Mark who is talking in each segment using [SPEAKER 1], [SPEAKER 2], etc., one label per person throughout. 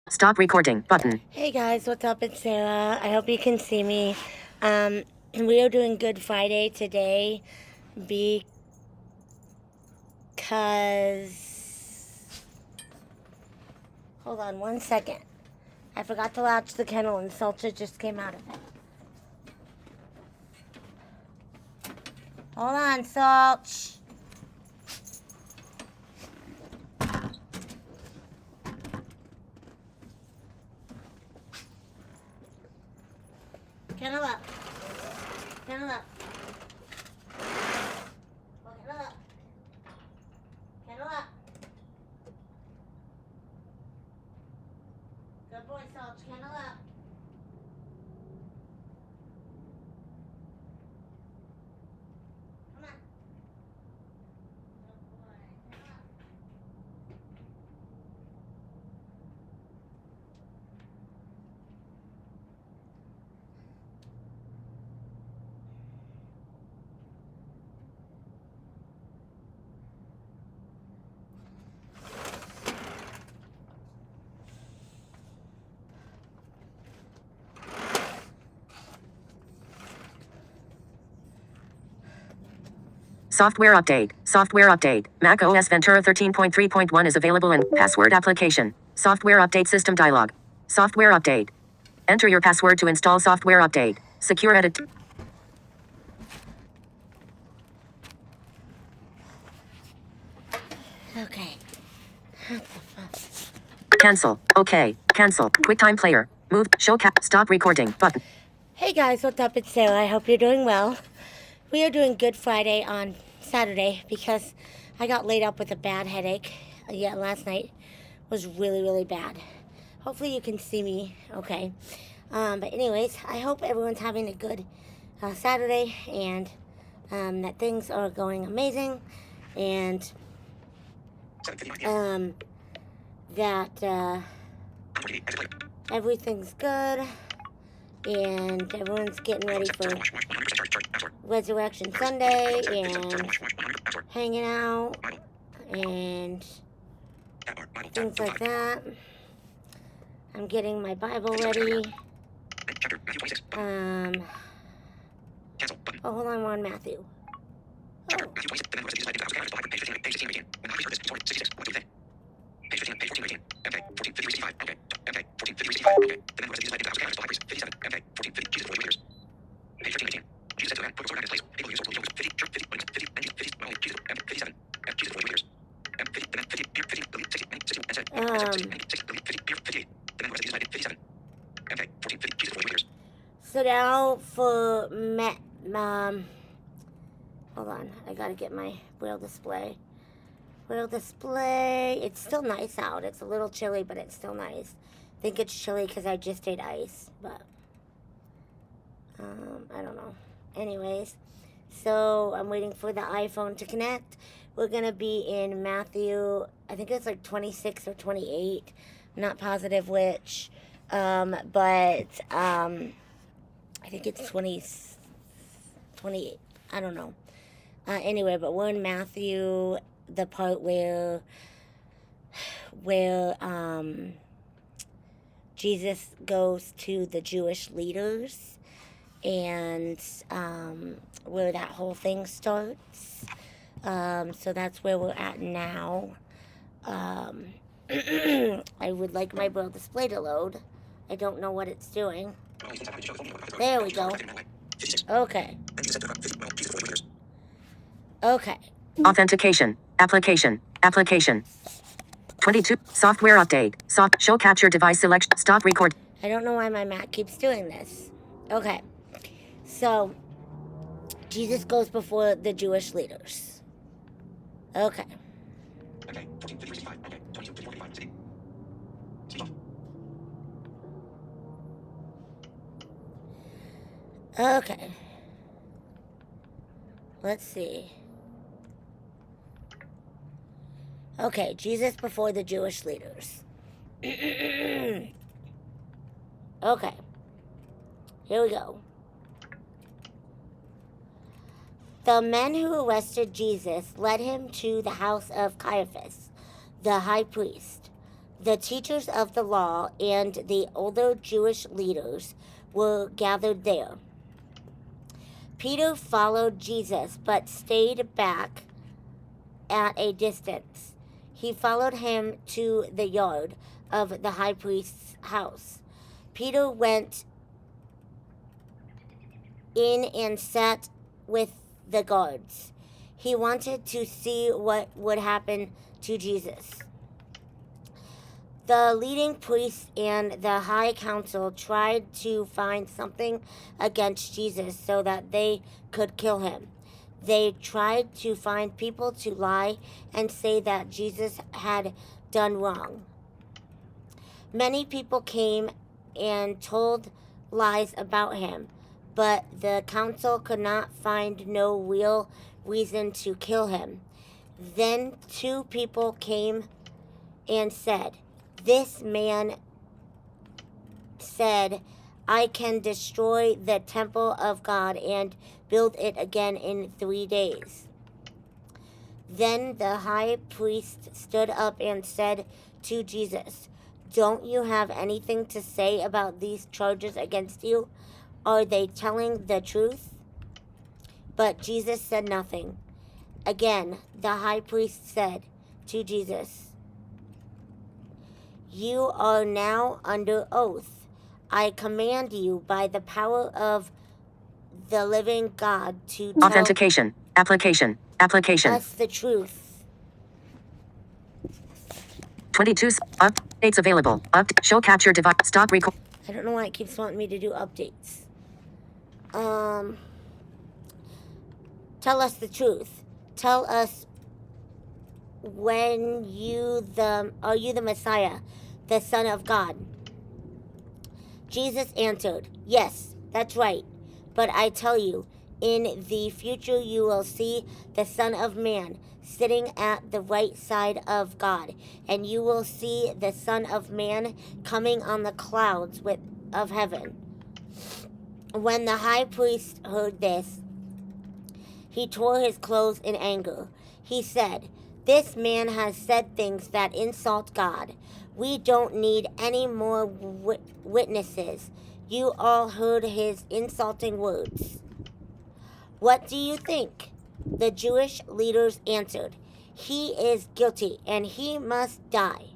[SPEAKER 1] Stop recording button.
[SPEAKER 2] Hey guys, what's up? It's Sarah. I hope you can see me. We are doing Good Friday today because... Hold on one second. I forgot to latch the kennel and Salcha just came out of it. Hold on, Salch. Kennel up. Kennel up. Oh, kennel up. Kennel up. Good boy, Salch. Kennel up. Come on. Good boy. Kennel up.
[SPEAKER 1] Software update. Software update. Mac OS Ventura 13.3.1 is available in password application. Software update system dialog. Software update. Enter your password to install software update. Secure edit.
[SPEAKER 2] Okay.
[SPEAKER 1] Cancel. Okay. Cancel. QuickTime player. Move. Show cap. Stop recording button.
[SPEAKER 2] Hey guys, what's up? It's Sarah. I hope you're doing well. We are doing Good Friday on Saturday because I got laid up with a bad headache. Yeah, last night was really, really bad. Hopefully you can see me okay. But anyways, I hope everyone's having a good Saturday and that things are going amazing and that everything's good and everyone's getting ready for Resurrection Sunday and hanging out and things like that. I'm getting my Bible ready. Oh, hold on, we're on Matthew. Oh. So now for hold on, I gotta get my braille display. Braille display, it's still nice out. It's a little chilly, but it's still nice. I think it's chilly because I just ate ice, but I don't know. Anyways, so I'm waiting for the iPhone to connect. We're gonna be in Matthew, I think it's like 26 or 28. I'm not positive which, but I think it's 28. I don't know. Anyway, but we're in Matthew, the part where Jesus goes to the Jewish leaders and where that whole thing starts. So that's where we're at now. I would like my braille display to load. I don't know what it's doing. There we go. Okay. Okay.
[SPEAKER 1] Authentication. Application. Application. 22. Software update. Show capture device selection. Stop record.
[SPEAKER 2] I don't know why my Mac keeps doing this. Okay. So, Jesus goes before the Jewish leaders. Okay. Okay. Let's see. Okay, Jesus before the Jewish leaders. Okay. Here we go. The men who arrested Jesus led him to the house of Caiaphas, the high priest. The teachers of the law and the older Jewish leaders were gathered there. Peter followed Jesus, but stayed back at a distance. He followed him to the yard of the high priest's house. Peter went in and sat with the guards. He wanted to see what would happen to Jesus. The leading priests and the high council tried to find something against Jesus so that they could kill him. They tried to find people to lie and say that Jesus had done wrong. Many people came and told lies about him, but the council could not find no real reason to kill him. Then 2 people came and said, "This man said, I can destroy the temple of God and build it again in 3 days." Then the high priest stood up and said to Jesus, "Don't you have anything to say about these charges against you? Are they telling the truth?" But Jesus said nothing. Again, the high priest said to Jesus, "You are now under oath. I command you by the power of the living God to tell
[SPEAKER 1] Authentication. Application. Application.
[SPEAKER 2] us the truth."
[SPEAKER 1] 22. Updates available. Show capture device. Stop record.
[SPEAKER 2] I don't know why it keeps wanting me to do updates. Tell us the truth. Tell us when are you the Messiah, the Son of God? Jesus answered, "Yes, that's right. But I tell you, in the future you will see the Son of Man sitting at the right side of God, and you will see the Son of Man coming on the clouds of heaven." When the high priest heard this, he tore his clothes in anger. He said, "This man has said things that insult God. We don't need any more witnesses. You all heard his insulting words. What do you think?" The Jewish leaders answered, "He is guilty, and he must die."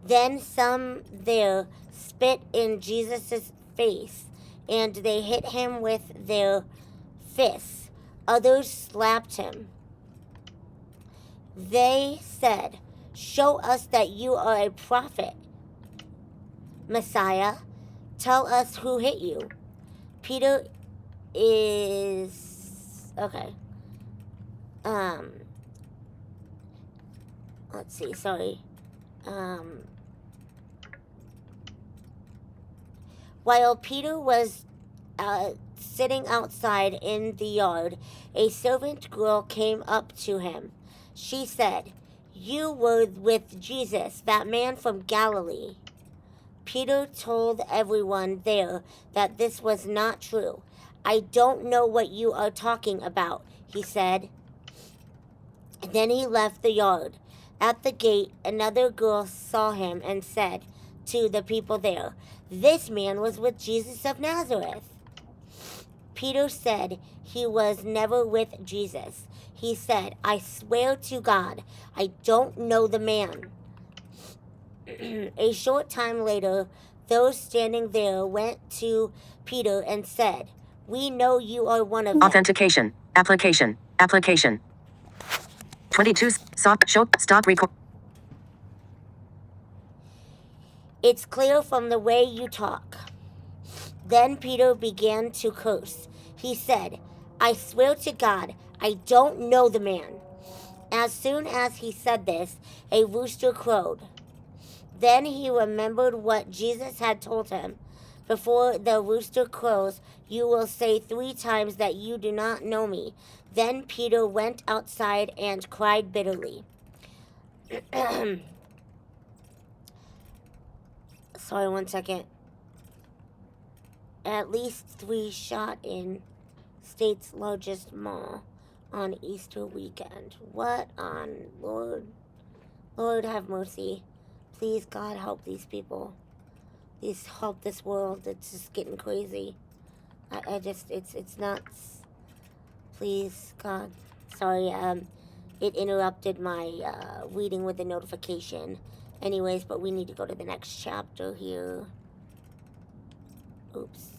[SPEAKER 2] Then some there spit in Jesus' face, and they hit him with their fists. Others slapped him. They said, "Show us that you are a prophet. Messiah, tell us who hit you." Peter is... Okay. Let's see, sorry. While Peter was sitting outside in the yard, a servant girl came up to him. She said, "You were with Jesus, that man from Galilee." Peter told everyone there that this was not true. "I don't know what you are talking about," he said. Then he left the yard. At the gate, another girl saw him and said to the people there, "This man was with Jesus of Nazareth." Peter said he was never with Jesus. He said, "I swear to God, I don't know the man." A short time later, those standing there went to Peter and said, "We know you are one of them."
[SPEAKER 1] Authentication. Application. Application. 22. Stop record.
[SPEAKER 2] "It's clear from the way you talk." Then Peter began to curse. He said, "I swear to God, I don't know the man." As soon as he said this, a rooster crowed. Then he remembered what Jesus had told him. "Before the rooster crows, you will say 3 times that you do not know me." Then Peter went outside and cried bitterly. Sorry, 1 second. At least 3 shot in state's largest mall on Easter weekend. What on Lord? Lord, have mercy. Please, God, help these people. Please help this world. It's just getting crazy. It's nuts. Please, God. Sorry, it interrupted my, reading with the notification. Anyways, but we need to go to the next chapter here. Oops.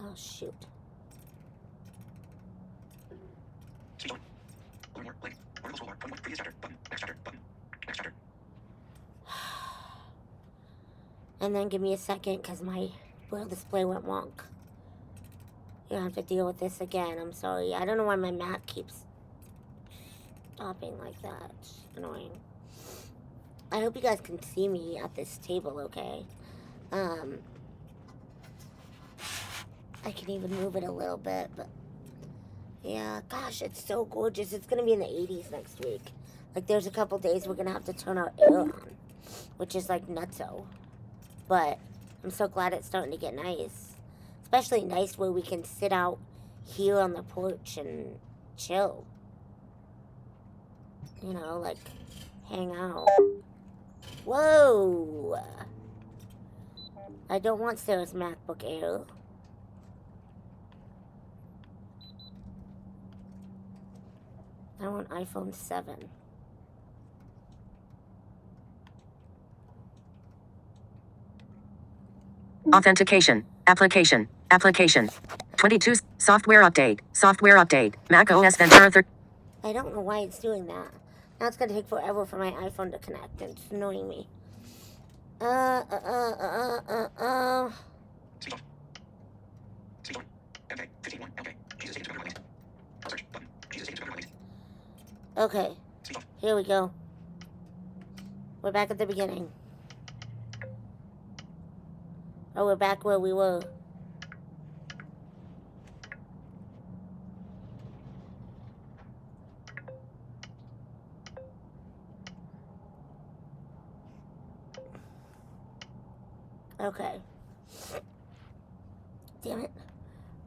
[SPEAKER 2] Oh, shoot. And then give me a second, because my braille display went wonk. You'll have to deal with this again. I'm sorry. I don't know why my map keeps stopping like that. It's annoying. I hope you guys can see me at this table, okay? I can even move it a little bit, but yeah, gosh, it's so gorgeous. It's gonna be in the 80s next week. Like, there's a couple days we're gonna have to turn our air on, which is like nutso. But I'm so glad it's starting to get nice. Especially nice where we can sit out here on the porch and chill. You know, like, hang out. Whoa! I don't want Sarah's MacBook Air. I want iPhone 7.
[SPEAKER 1] Authentication. Application. Application. 22. Software update. Software update. Mac OS Ventura 13.
[SPEAKER 2] I don't know why it's doing that. Now it's gonna take forever for my iPhone to connect. It's annoying me. Okay. Here we go. We're back at the beginning. Oh, we're back where we were. Okay. Damn it.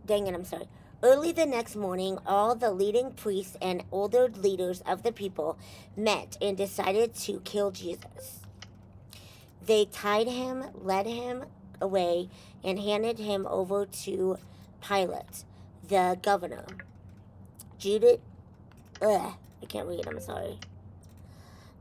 [SPEAKER 2] Dang it, I'm sorry. Early the next morning, all the leading priests and older leaders of the people met and decided to kill Jesus. They tied him, led him away, and handed him over to Pilate, the governor. I can't read, I'm sorry.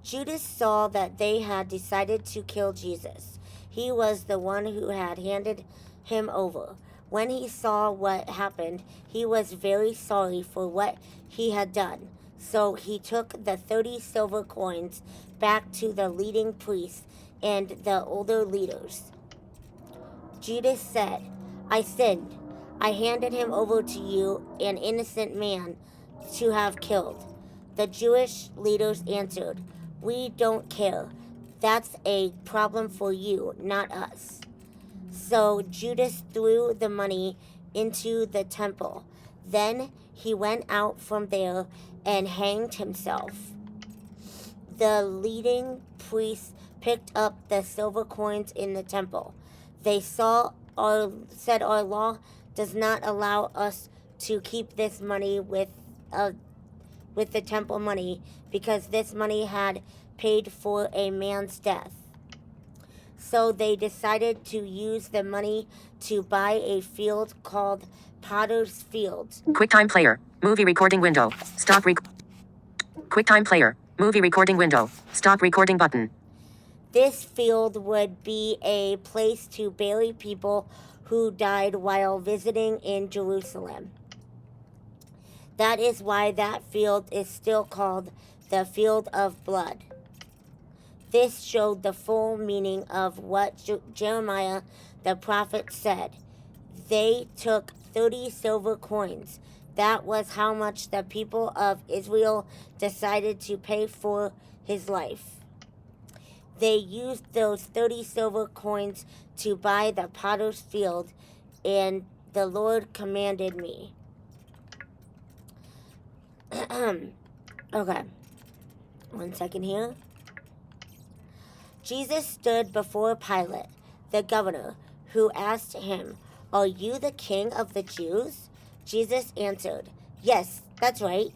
[SPEAKER 2] Judas saw that they had decided to kill Jesus. He was the one who had handed him over. When he saw what happened, he was very sorry for what he had done. So he took the 30 silver coins back to the leading priests and the older leaders. Judas said, "I sinned. I handed him over to you, an innocent man, to have killed." The Jewish leaders answered, "We don't care. That's a problem for you, not us." So Judas threw the money into the temple. Then he went out from there and hanged himself. The leading priests picked up the silver coins in the temple. They said, "Our law does not allow us to keep this money with the temple money, because this money had paid for a man's death." So they decided to use the money to buy a field called Potter's Field.
[SPEAKER 1] QuickTime Player. Movie recording window. Stop QuickTime Player. Movie recording window. Stop recording button.
[SPEAKER 2] This field would be a place to bury people who died while visiting in Jerusalem. That is why that field is still called the Field of Blood. This showed the full meaning of what Jeremiah the prophet said. They took 30 silver coins. That was how much the people of Israel decided to pay for his life. They used those 30 silver coins to buy the Potter's Field, and the Lord commanded me. Okay. 1 second here. Jesus stood before Pilate, the governor, who asked him, "Are you the king of the Jews?" Jesus answered, "Yes, that's right."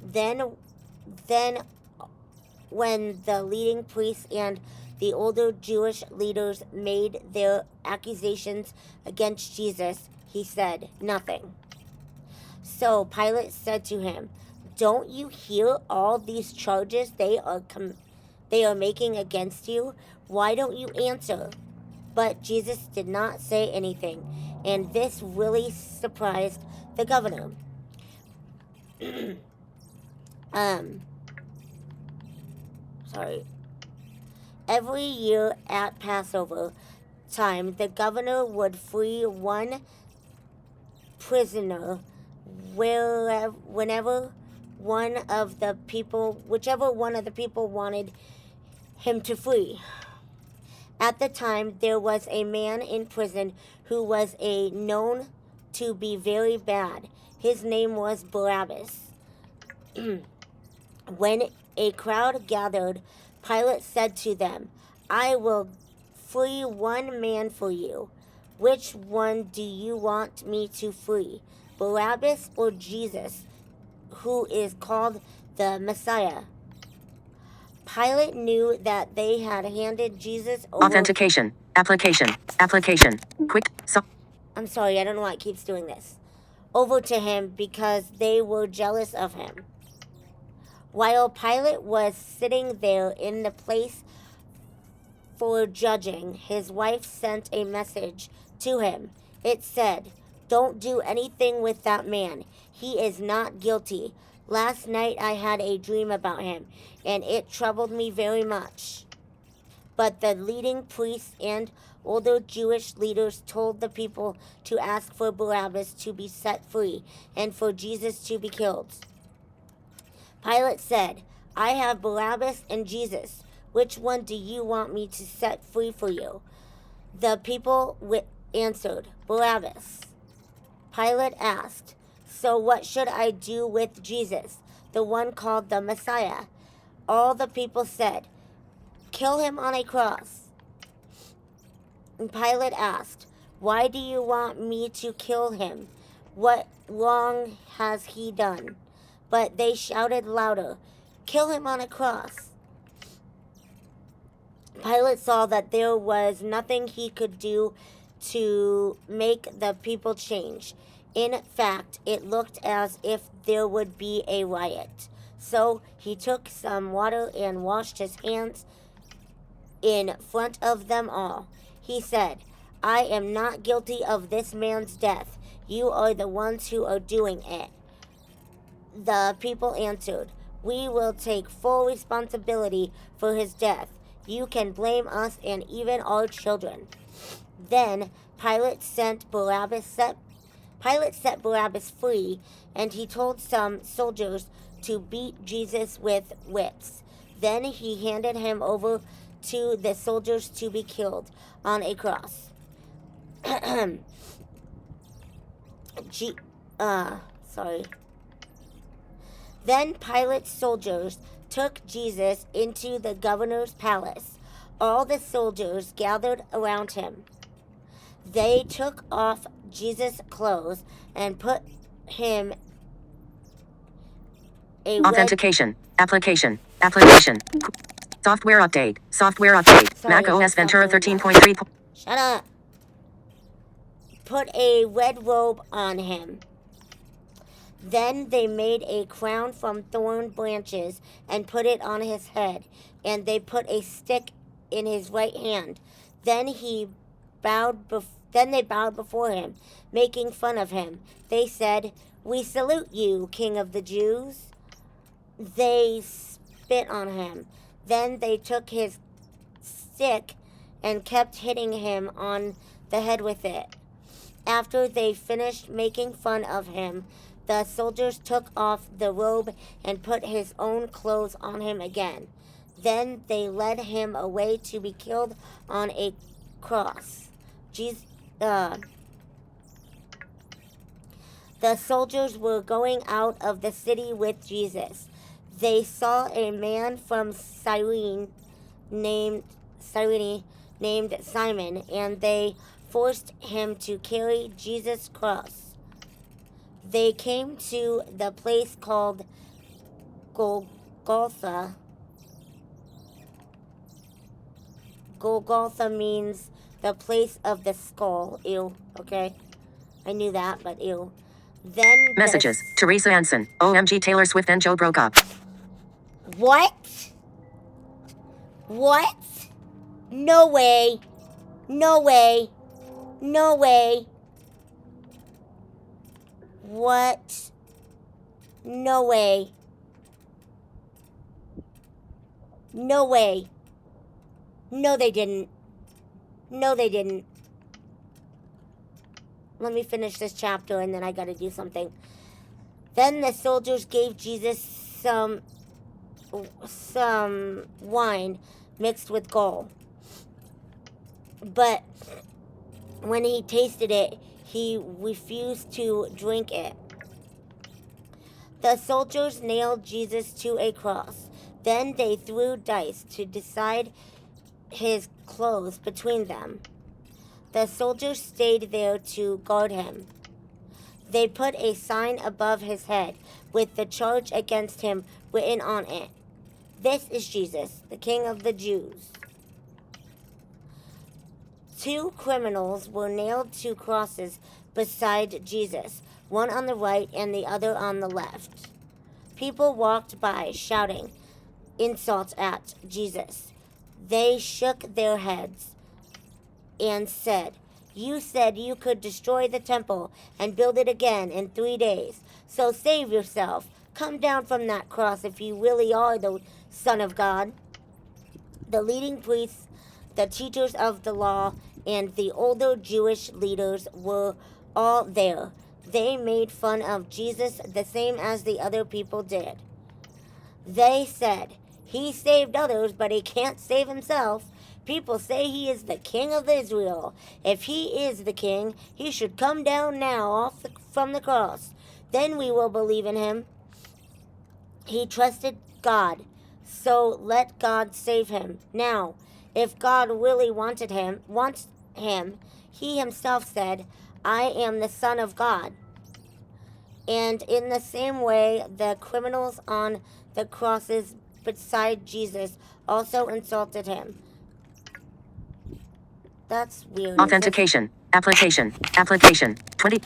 [SPEAKER 2] Then when the leading priests and the older Jewish leaders made their accusations against Jesus, he said nothing. So Pilate said to him, "Don't you hear all these charges they are making against you? Why don't you answer?" But Jesus did not say anything, and this really surprised the governor. Sorry. Every year at Passover time, the governor would free one prisoner whichever one of the people wanted him to free. At the time, there was a man in prison who was known to be very bad. His name was Barabbas. When a crowd gathered, Pilate said to them, "I will free one man for you. Which one do you want me to free, Barabbas or Jesus, who is called the Messiah?" Pilate knew that they had handed Jesus over.
[SPEAKER 1] Authentication. Application. Quick.
[SPEAKER 2] I'm sorry, I don't know why it keeps doing this. Over to him because they were jealous of him. While Pilate was sitting there in the place for judging, his wife sent a message to him. It said, "Don't do anything with that man. He is not guilty. Last night I had a dream about him, and it troubled me very much." But the leading priests and older Jewish leaders told the people to ask for Barabbas to be set free and for Jesus to be killed. Pilate said, "I have Barabbas and Jesus. Which one do you want me to set free for you?" The people answered, "Barabbas." Pilate asked, "So what should I do with Jesus, the one called the Messiah?" All the people said, "Kill him on a cross." And Pilate asked, "Why do you want me to kill him? What wrong has he done?" But they shouted louder, "Kill him on a cross." Pilate saw that there was nothing he could do to make the people change. In fact, it looked as if there would be a riot. So he took some water and washed his hands in front of them all. He said, "I am not guilty of this man's death. You are the ones who are doing it." The people answered, "We will take full responsibility for his death. You can blame us and even our children." Then Pilate set Barabbas free, and he told some soldiers to beat Jesus with whips. Then he handed him over to the soldiers to be killed on a cross. Then Pilate's soldiers took Jesus into the governor's palace. All the soldiers gathered around him. They took off Jesus' clothes and put him
[SPEAKER 1] Authentication. Application. Software update.
[SPEAKER 2] Sorry,
[SPEAKER 1] Mac OS
[SPEAKER 2] stop
[SPEAKER 1] Ventura
[SPEAKER 2] doing that.
[SPEAKER 1] 13.3.
[SPEAKER 2] Shut up. Put a red robe on him. Then they made a crown from thorn branches and put it on his head, and they put a stick in his right hand. Then they bowed before him, making fun of him. They said, "We salute you, King of the Jews." They spit on him. Then they took his stick and kept hitting him on the head with it. After they finished making fun of him, the soldiers took off the robe and put his own clothes on him again. Then they led him away to be killed on a cross. The soldiers were going out of the city with Jesus. They saw a man from Cyrene named Simon, and they forced him to carry Jesus' cross. They came to the place called Golgotha, Golgotha means the place of the skull. Ew. Okay. I knew that, but ew. Then
[SPEAKER 1] Messages. Teresa Anson. OMG, Taylor Swift and Joe broke up.
[SPEAKER 2] What? What? No way. No way. No way. What? No way. No way. No, they didn't. No, they didn't. Let me finish this chapter and then I gotta do something. Then the soldiers gave Jesus some wine mixed with gall. But when he tasted it, he refused to drink it. The soldiers nailed Jesus to a cross. Then they threw dice to decide his clothes between them. The soldiers stayed there to guard him. They put a sign above his head with the charge against him written on it. This is Jesus, the King of the Jews. 2 criminals were nailed to crosses beside Jesus, one on the right and the other on the left. People walked by shouting insults at Jesus. They shook their heads and said, "You said you could destroy the temple and build it again in 3 days. So save yourself. Come down from that cross if you really are the Son of God." The leading priests, the teachers of the law, and the older Jewish leaders were all there. They made fun of Jesus the same as the other people did. They said, "He saved others, but he can't save himself. People say he is the King of Israel. If he is the king, he should come down now from the cross. Then we will believe in him." He trusted God, so let God save him. Now, if God really wants him, he himself said, "I am the Son of God." And in the same way, the criminals on the crosses beside Jesus also insulted him. That's weird.
[SPEAKER 1] Authentication. Application. 20.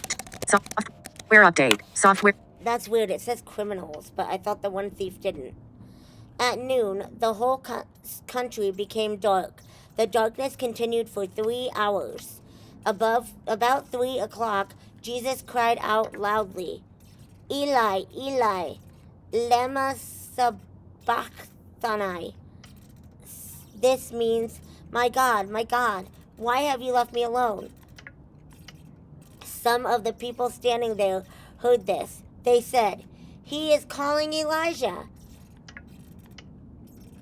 [SPEAKER 1] Software update. Software.
[SPEAKER 2] That's weird. It says criminals, but I thought the one thief didn't. At noon, the whole country became dark. The darkness continued for 3 hours. About 3 o'clock, Jesus cried out loudly, "Eli, Eli, lema sabachthani." This means, my God, why have you left me alone?" Some of the people standing there heard this. They said, "He is calling Elijah."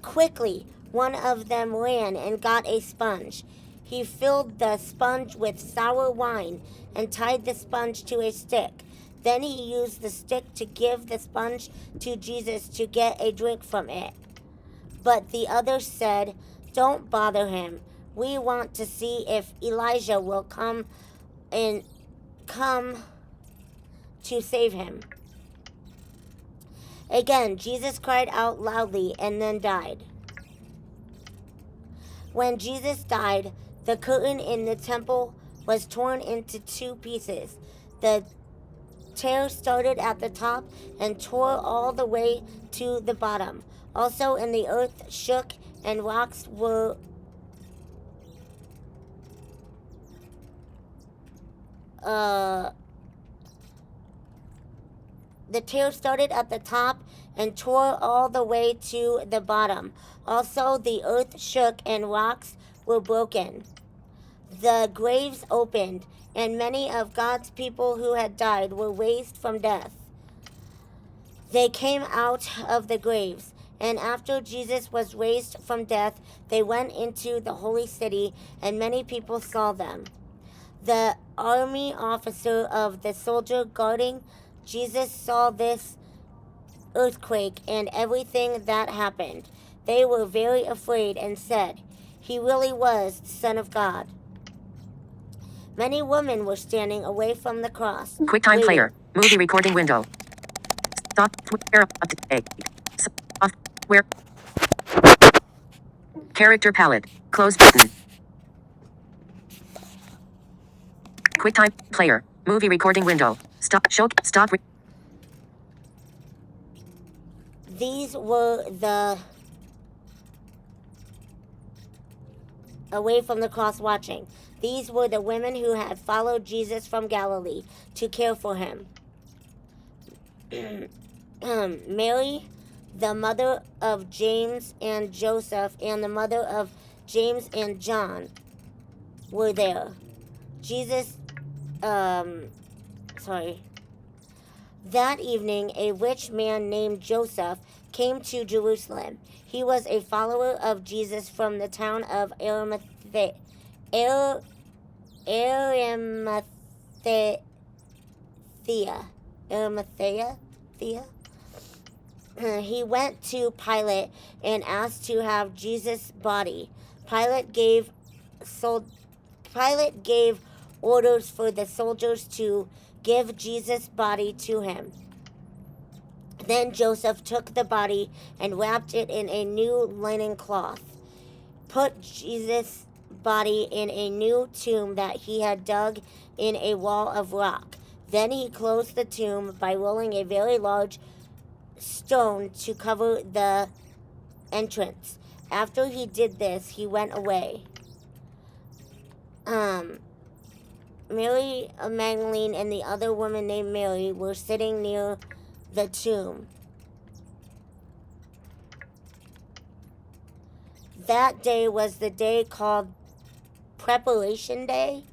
[SPEAKER 2] Quickly, one of them ran and got a sponge. He filled the sponge with sour wine and tied the sponge to a stick. Then he used the stick to give the sponge to Jesus to get a drink from it. But the others said, "Don't bother him. We want to see if Elijah will come to save him." Again, Jesus cried out loudly and then died. When Jesus died, the curtain in the temple was torn into 2 pieces. The tear started at the top and tore all the way to the bottom. Also, and the earth shook and rocks were the tear started at the top and tore all the way to the bottom. Also, the earth shook and rocks were broken. The graves opened, and many of God's people who had died were raised from death. They came out of the graves, and after Jesus was raised from death, they went into the holy city, and many people saw them. The army officer of the soldier guarding Jesus saw this earthquake and everything that happened. They were very afraid and said, "He really was the Son of God." Many women were standing away from the cross.
[SPEAKER 1] QuickTime
[SPEAKER 2] waiting.
[SPEAKER 1] Player. Movie recording window. Software update. Software. Character palette. Close button. QuickTime player. Movie recording window. Stop. Show. Stop.
[SPEAKER 2] These were the away from the cross watching. These were the women who had followed Jesus from Galilee to care for him. Mary, the mother of James and Joseph, and the mother of James and John were there. That evening, a rich man named Joseph came to Jerusalem. He was a follower of Jesus from the town of Arimathea. He went to Pilate and asked to have Jesus' body. Pilate gave orders for the soldiers to give Jesus' body to him. Then Joseph took the body and wrapped it in a new linen cloth, put Jesus' body in a new tomb that he had dug in a wall of rock. Then he closed the tomb by rolling a very large stone to cover the entrance. After he did this, he went away. Mary Magdalene and the other woman named Mary were sitting near the tomb. That day was the day called Preparation Day.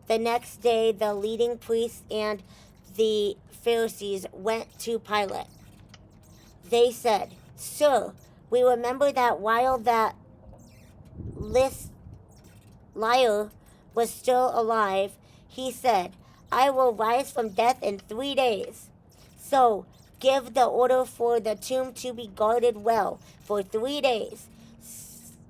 [SPEAKER 2] The next day, the leading priests and the Pharisees went to Pilate. They said, "Sir, we remember that while that liar was still alive, he said, 'I will rise from death in 3 days.' So give the order for the tomb to be guarded well for 3 days.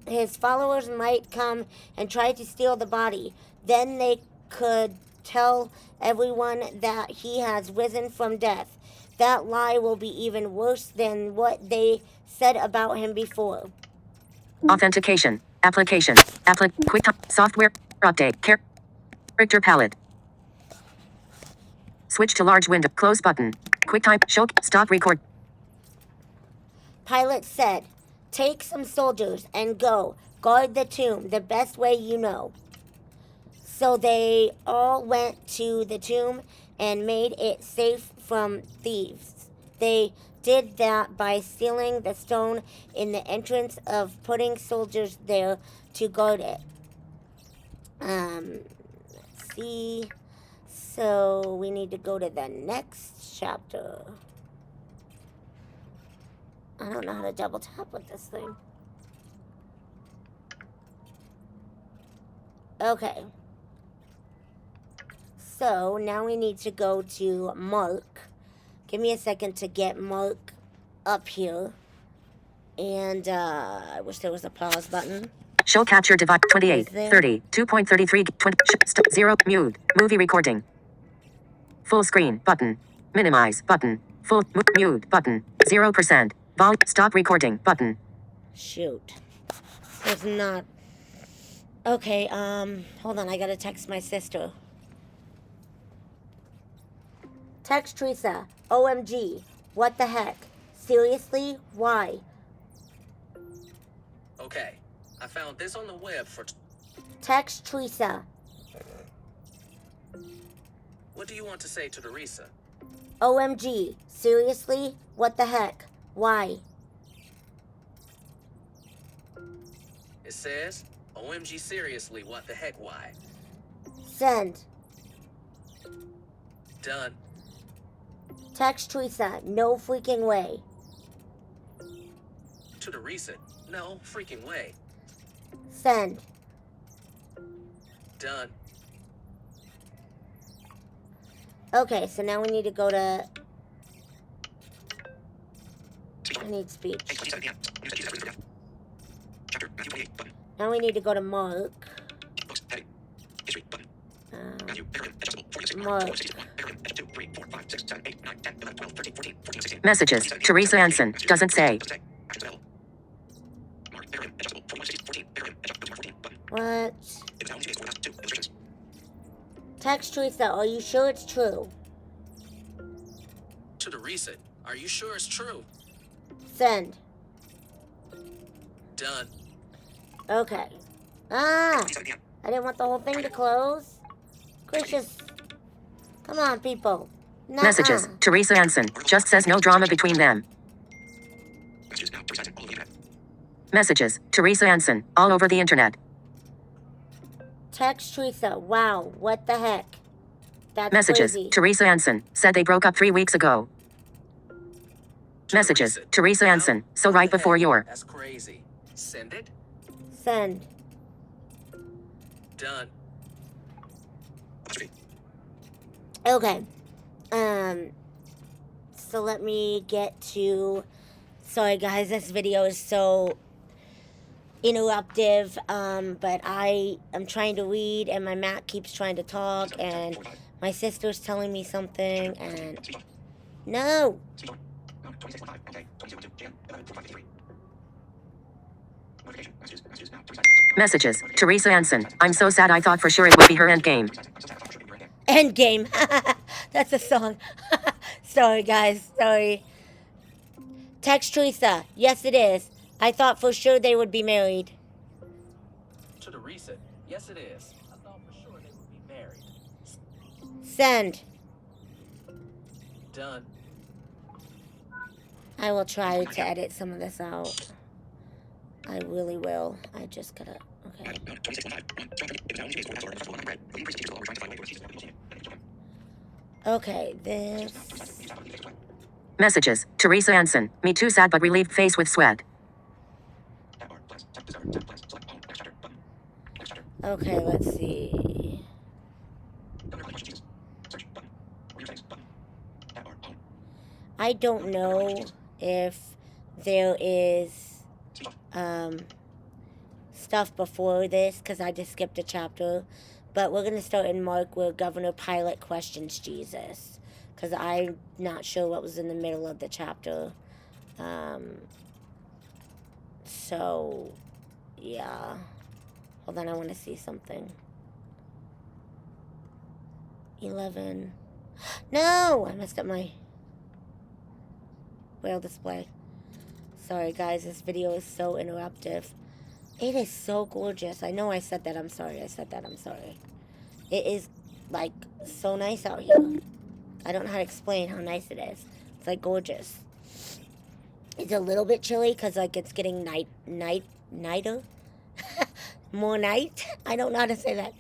[SPEAKER 2] His followers might come and try to steal the body. Then they could tell everyone that he has risen from death. That lie will be even worse than what they said about him before."
[SPEAKER 1] Authentication. Application. QuickTime. Software update. Character palette. Switch to large window. Close button. QuickTime. Show. Stop record.
[SPEAKER 2] Pilate said, "Take some soldiers and go. Guard the tomb the best way you know." So they all went to the tomb and made it safe from thieves. They did that by sealing the stone in the entrance of putting soldiers there to guard it. Let's see. So we need to go to the next chapter. I don't know how to double tap with this thing. Okay. So now we need to go to Mark. Give me a second to get Mark up here. And I wish there was a pause button.
[SPEAKER 1] Show capture device 28, 30, 2.33, 20, 0, mute, movie recording. Full screen button. Minimize button. Full mute button. 0%. Volume stop recording button.
[SPEAKER 2] Shoot. It's not. Okay, hold on, I gotta text my sister. Text Teresa. OMG. What the heck? Seriously? Why?
[SPEAKER 3] Okay, I found this on the web for...
[SPEAKER 2] Text Teresa.
[SPEAKER 3] What do you want to say to Teresa?
[SPEAKER 2] OMG. Seriously? What the heck? Why?
[SPEAKER 3] It says, OMG seriously, what the heck, why?
[SPEAKER 2] Send.
[SPEAKER 3] Done.
[SPEAKER 2] Text Teresa. No freaking way.
[SPEAKER 3] To Teresa, no freaking way.
[SPEAKER 2] Send.
[SPEAKER 3] Done.
[SPEAKER 2] Okay, so now we need to go to... I need speech. Now we need to go to Mark. Mark.
[SPEAKER 1] Messages. Teresa Anson. Doesn't say.
[SPEAKER 2] What? Text Teresa, are you sure it's true?
[SPEAKER 3] To the recent. Are you sure it's true?
[SPEAKER 2] Send.
[SPEAKER 3] Done.
[SPEAKER 2] Okay. Ah! I didn't want the whole thing to close. Gracious. Come on, people. Nuh-uh.
[SPEAKER 1] Messages. Teresa Anson. Just says no drama between them. Messages. Teresa Anson. All over the internet.
[SPEAKER 2] Text Teresa. Wow, what the heck? That's
[SPEAKER 1] Messages.
[SPEAKER 2] crazy.
[SPEAKER 1] Teresa Anson. Said they broke up 3 weeks ago. Messages. Teresa Anson. So
[SPEAKER 3] What
[SPEAKER 1] right
[SPEAKER 3] the
[SPEAKER 1] before
[SPEAKER 3] heck?
[SPEAKER 1] your.
[SPEAKER 3] That's crazy. Send it.
[SPEAKER 2] Send.
[SPEAKER 3] Done.
[SPEAKER 2] Okay. So let me get to... Sorry, guys, this video is so interruptive, but I am trying to read, and my Mac keeps trying to talk, and my sister's telling me something, and... No!
[SPEAKER 1] Messages. Teresa Anson. I'm so sad I thought for sure it would be her endgame.
[SPEAKER 2] Endgame. That's a song. Sorry, guys. Sorry. Text Teresa. Yes, it is. I thought for sure they would be married.
[SPEAKER 3] To the recent. Yes, it is. I thought for sure they would be married.
[SPEAKER 2] Send.
[SPEAKER 3] Done.
[SPEAKER 2] I will try to edit some of this out. I really will. I just gotta... Okay. Okay, this...
[SPEAKER 1] Messages. Teresa Anson. Me too sad but relieved face with sweat.
[SPEAKER 2] Okay, let's see. I don't know if there is stuff before this because I just skipped a chapter. But we're going to start in Mark where Governor Pilate questions Jesus. Because I'm not sure what was in the middle of the chapter. So, yeah. Hold on, I want to see something. 11. No! I messed up my braille display. Sorry, guys. This video is so interruptive. It is so gorgeous. I know I said that. I'm sorry. I said that. I'm sorry. It is, like, so nice out here. I don't know how to explain how nice it is. It's, like, gorgeous. It's a little bit chilly because, like, it's getting nighter. More night. I don't know how to say that.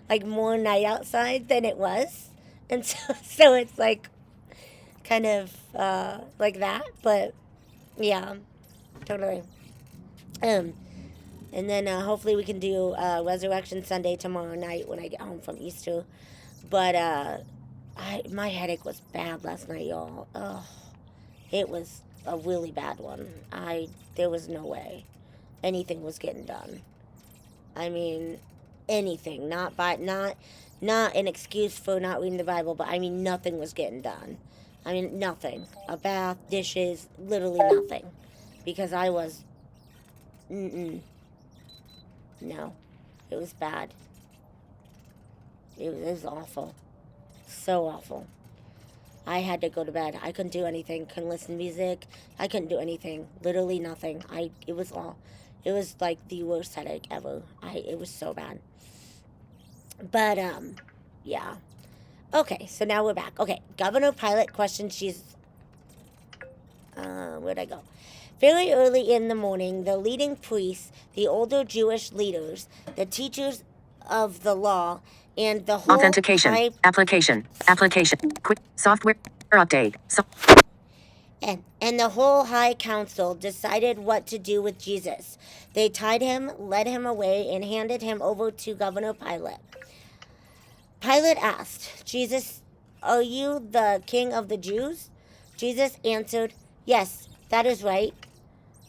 [SPEAKER 2] Like, more night outside than it was. And so it's, like, kind of, like that. But, yeah. Totally. And then hopefully we can do Resurrection Sunday tomorrow night when I get home from Easter. But my headache was bad last night, y'all. Oh, it was a really bad one. There was no way anything was getting done. I mean, anything. Not an excuse for not reading the Bible, but I mean nothing was getting done. I mean nothing. A bath, dishes, literally nothing. Because I was... No, it was bad. It was awful. So awful. I had to go to bed. I couldn't do anything. Couldn't listen to music. I couldn't do anything. Literally nothing. It was like the worst headache ever. It was so bad. But, yeah. Okay, so now we're back. Okay, Governor Pilate questions Jesus. Where'd I go? Very early in the morning, the leading priests, the older Jewish leaders, the teachers of the law, and the whole
[SPEAKER 1] Authentication. Application. Quick. Software update.
[SPEAKER 2] And the whole high council decided what to do with Jesus. They tied him, led him away, and handed him over to Governor Pilate. Pilate asked, Jesus, are you the king of the Jews? Jesus answered, yes, that is right.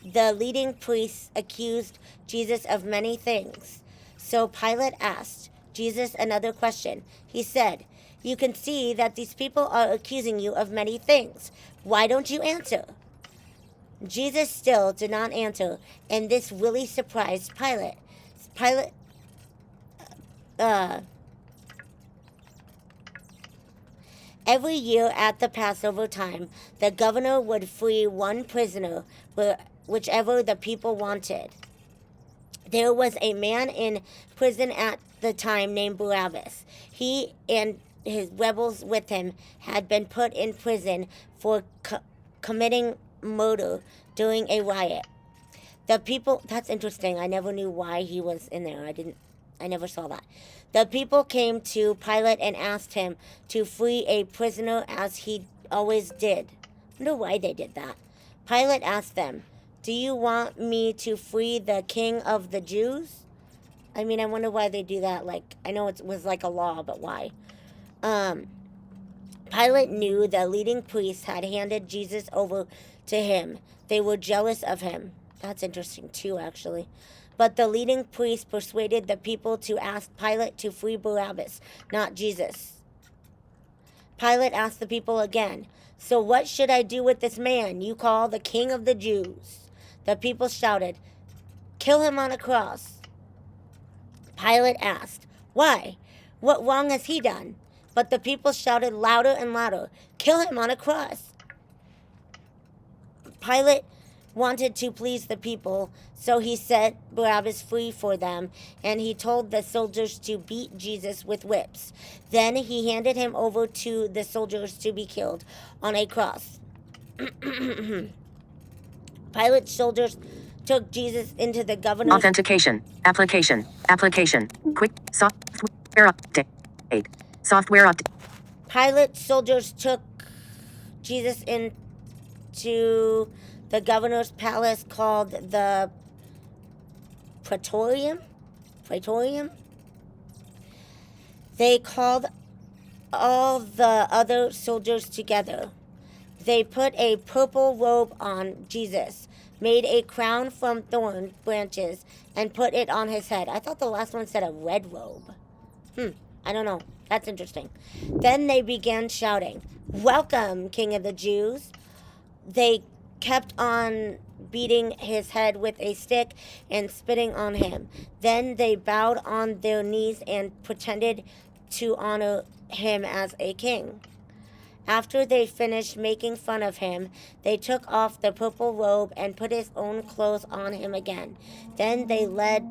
[SPEAKER 2] The leading priests accused Jesus of many things. So Pilate asked Jesus another question. He said, you can see that these people are accusing you of many things. Why don't you answer? Jesus still did not answer, and this really surprised Pilate. Pilate, every year at the Passover time, the governor would free one prisoner, whichever the people wanted. There was a man in prison at the time named Barabbas. He and his rebels with him had been put in prison for committing murder during a riot. The people, that's interesting. I never knew why he was in there. I never saw that. The people came to Pilate and asked him to free a prisoner as he always did. I wonder why they did that. Pilate asked them, "Do you want me to free the king of the Jews?" I mean, I wonder why they do that. Like, I know it was like a law, but why? Pilate knew the leading priests had handed Jesus over to him. They were jealous of him. That's interesting too, actually. But the leading priests persuaded the people to ask Pilate to free Barabbas, not Jesus. Pilate asked the people again, "So what should I do with this man you call the King of the Jews?" The people shouted, "Kill him on a cross." Pilate asked, "Why? What wrong has he done?" But the people shouted louder and louder, "Kill him on a cross." Pilate wanted to please the people, so he set Barabbas free for them, and he told the soldiers to beat Jesus with whips. Then he handed him over to the soldiers to be killed on a cross. Pilate's soldiers took Jesus into the governor's...
[SPEAKER 1] Authentication. Application. Quick. Software update. Software update.
[SPEAKER 2] Pilate's soldiers took Jesus into the governor's palace called the Praetorium. They called all the other soldiers together. They put a purple robe on Jesus, made a crown from thorn branches, and put it on his head. I thought the last one said a red robe. I don't know. That's interesting. Then they began shouting, "Welcome, King of the Jews." They kept on beating his head with a stick and spitting on him. Then they bowed on their knees and pretended to honor him as a king. After they finished making fun of him, they took off the purple robe and put his own clothes on him again. Then they led...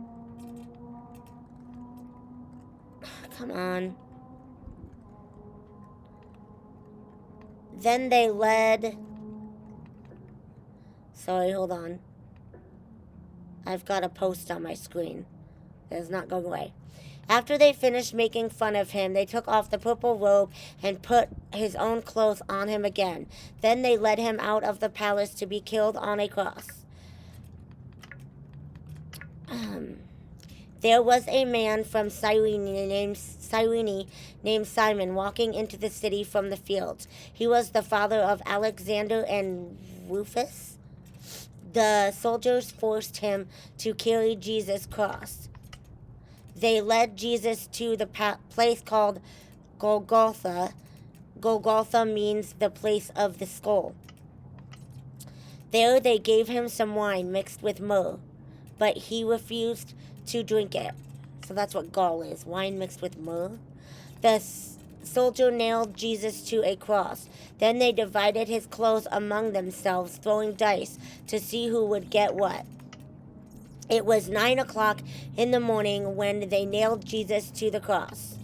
[SPEAKER 2] Come on. Then they led... Sorry, hold on. I've got a post on my screen. It's not going away. After they finished making fun of him, they took off the purple robe and put his own clothes on him again. Then they led him out of the palace to be killed on a cross. There was a man from Cyrene named Simon walking into the city from the fields. He was the father of Alexander and Rufus. The soldiers forced him to carry Jesus' cross. They led Jesus to the place called Golgotha. Golgotha means the place of the skull. There they gave him some wine mixed with myrrh, but he refused to drink it. So that's what gall is, wine mixed with myrrh. The soldier nailed Jesus to a cross. Then they divided his clothes among themselves, throwing dice to see who would get what. It was 9 o'clock in the morning when they nailed Jesus to the cross.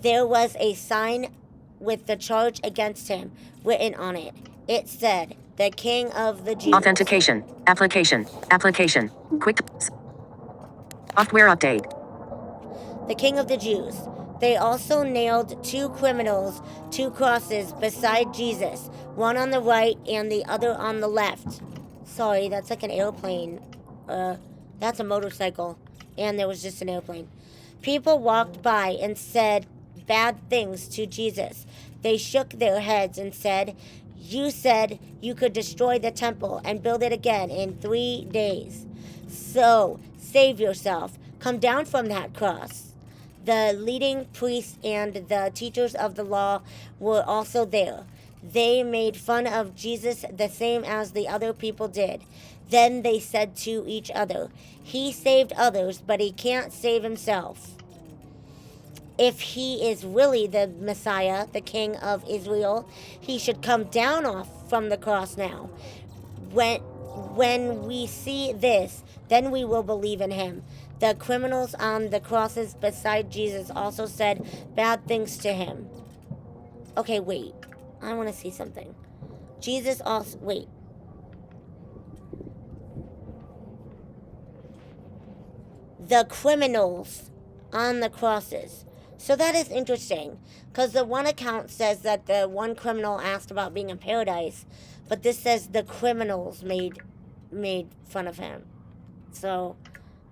[SPEAKER 2] There was a sign with the charge against him written on it. It said, "The King of the Jews."
[SPEAKER 1] Authentication. Application. Quick. Software update.
[SPEAKER 2] The King of the Jews. They also nailed two criminals to crosses beside Jesus, one on the right and the other on the left. Sorry, that's like an airplane. That's a motorcycle. And there was just an airplane. People walked by and said bad things to Jesus. They shook their heads and said, "You said you could destroy the temple and build it again in 3 days. So, save yourself. Come down from that cross." The leading priests and the teachers of the law were also there. They made fun of Jesus the same as the other people did. Then they said to each other, "He saved others, but he can't save himself. If he is really the Messiah, the King of Israel, he should come down off from the cross now. When we see this, then we will believe in him." The criminals on the crosses beside Jesus also said bad things to him. Okay, wait. I want to see something. Jesus also... Wait. The criminals on the crosses. So that is interesting, because the one account says that the one criminal asked about being in paradise, but this says the criminals made fun of him. So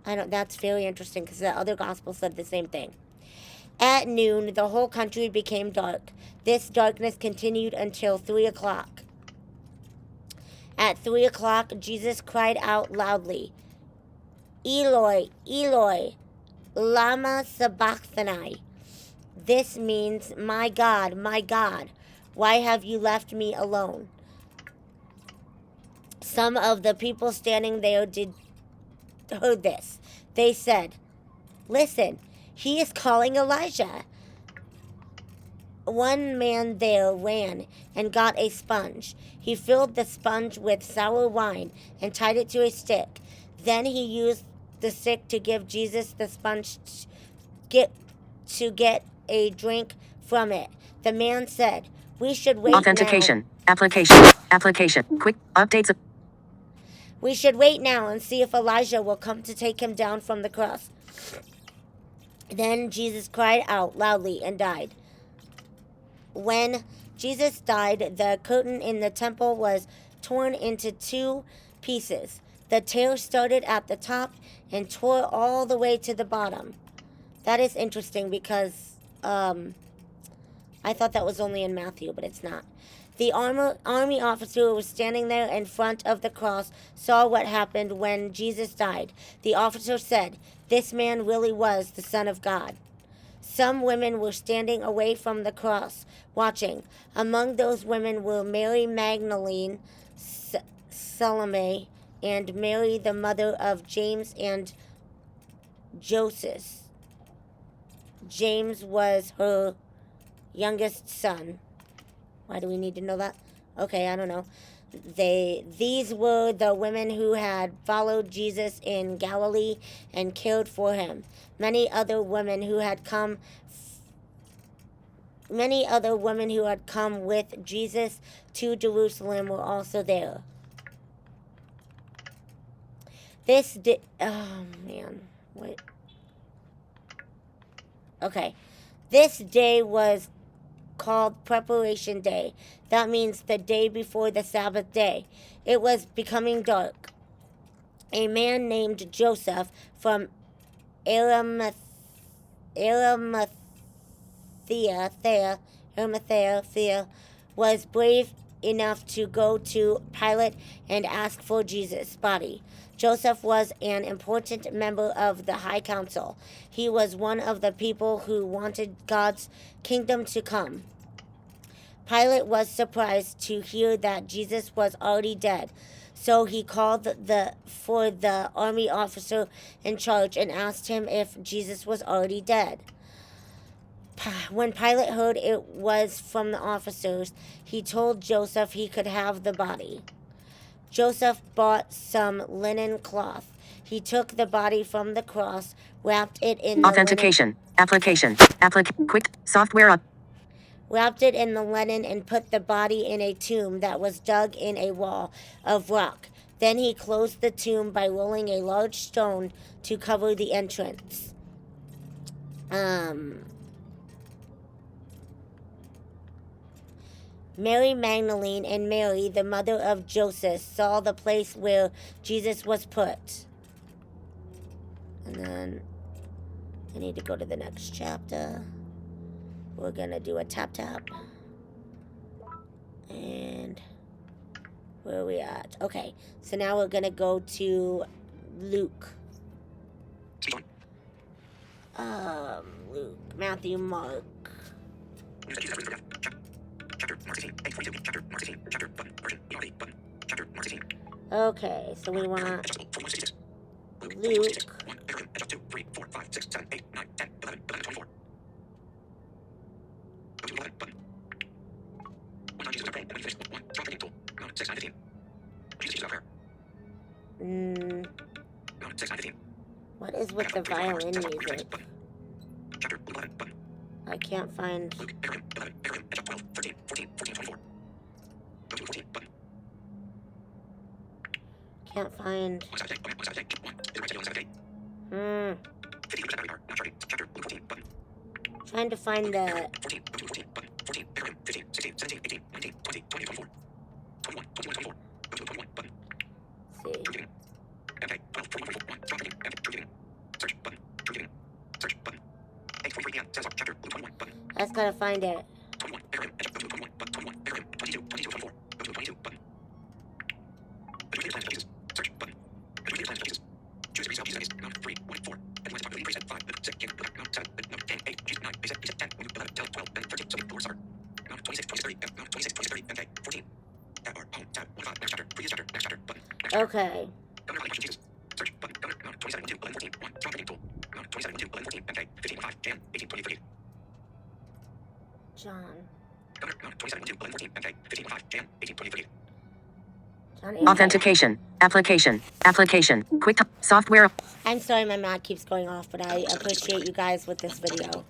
[SPEAKER 2] that's very interesting, because the other gospel said the same thing. At noon, the whole country became dark. This darkness continued until 3 o'clock. At 3 o'clock, Jesus cried out loudly, "Eloi, Eloi, lama sabachthani." This means, my God, why have you left me alone?" Some of the people standing there heard this. They said, "Listen, he is calling Elijah." One man there ran and got a sponge. He filled the sponge with sour wine and tied it to a stick. Then he used the stick to give Jesus the sponge to get a drink from it. The man said, "We should wait
[SPEAKER 1] Authentication.
[SPEAKER 2] now.
[SPEAKER 1] Application. Quick updates.
[SPEAKER 2] We should wait now and see if Elijah will come to take him down from the cross." Then Jesus cried out loudly and died. When Jesus died, the curtain in the temple was torn into 2 pieces. The tear started at the top and tore all the way to the bottom. That is interesting, because I thought that was only in Matthew, but it's not. The army officer who was standing there in front of the cross saw what happened when Jesus died. The officer said, "This man really was the Son of God." Some women were standing away from the cross, watching. Among those women were Mary Magdalene, Salome, and Mary, the mother of James and Joseph. James was her youngest son. Why do we need to know that? Okay, I don't know. These were the women who had followed Jesus in Galilee and cared for him. Many other women who had come with Jesus to Jerusalem were also there. Oh man, wait. Okay, this day was called Preparation Day. That means the day before the Sabbath day. It was becoming dark. A man named Joseph from Arimathea was brave enough to go to Pilate and ask for Jesus' body. Joseph was an important member of the High Council. He was one of the people who wanted God's kingdom to come. Pilate was surprised to hear that Jesus was already dead, so he called for the army officer in charge and asked him if Jesus was already dead. When Pilate heard it was from the officers, he told Joseph he could have the body. Joseph bought some linen cloth. He took the body from the cross, wrapped it in the
[SPEAKER 1] Authentication. Quick software up.
[SPEAKER 2] Wrapped it in the linen and put the body in a tomb that was dug in a wall of rock. Then he closed the tomb by rolling a large stone to cover the entrance. Mary Magdalene and Mary, the mother of Joseph, saw the place where Jesus was put. And then I need to go to the next chapter. We're going to do a tap. And where are we at? Okay, so now we're going to go to Luke. Luke, Matthew, Mark. Okay, so we want Luke. What is with the violin music? I can't find... Can't find... Trying to find the... See. I just gotta find it. Okay. John.
[SPEAKER 1] Authentication. Application. Quick software.
[SPEAKER 2] I'm sorry my mic keeps going off, but I appreciate you guys with this video.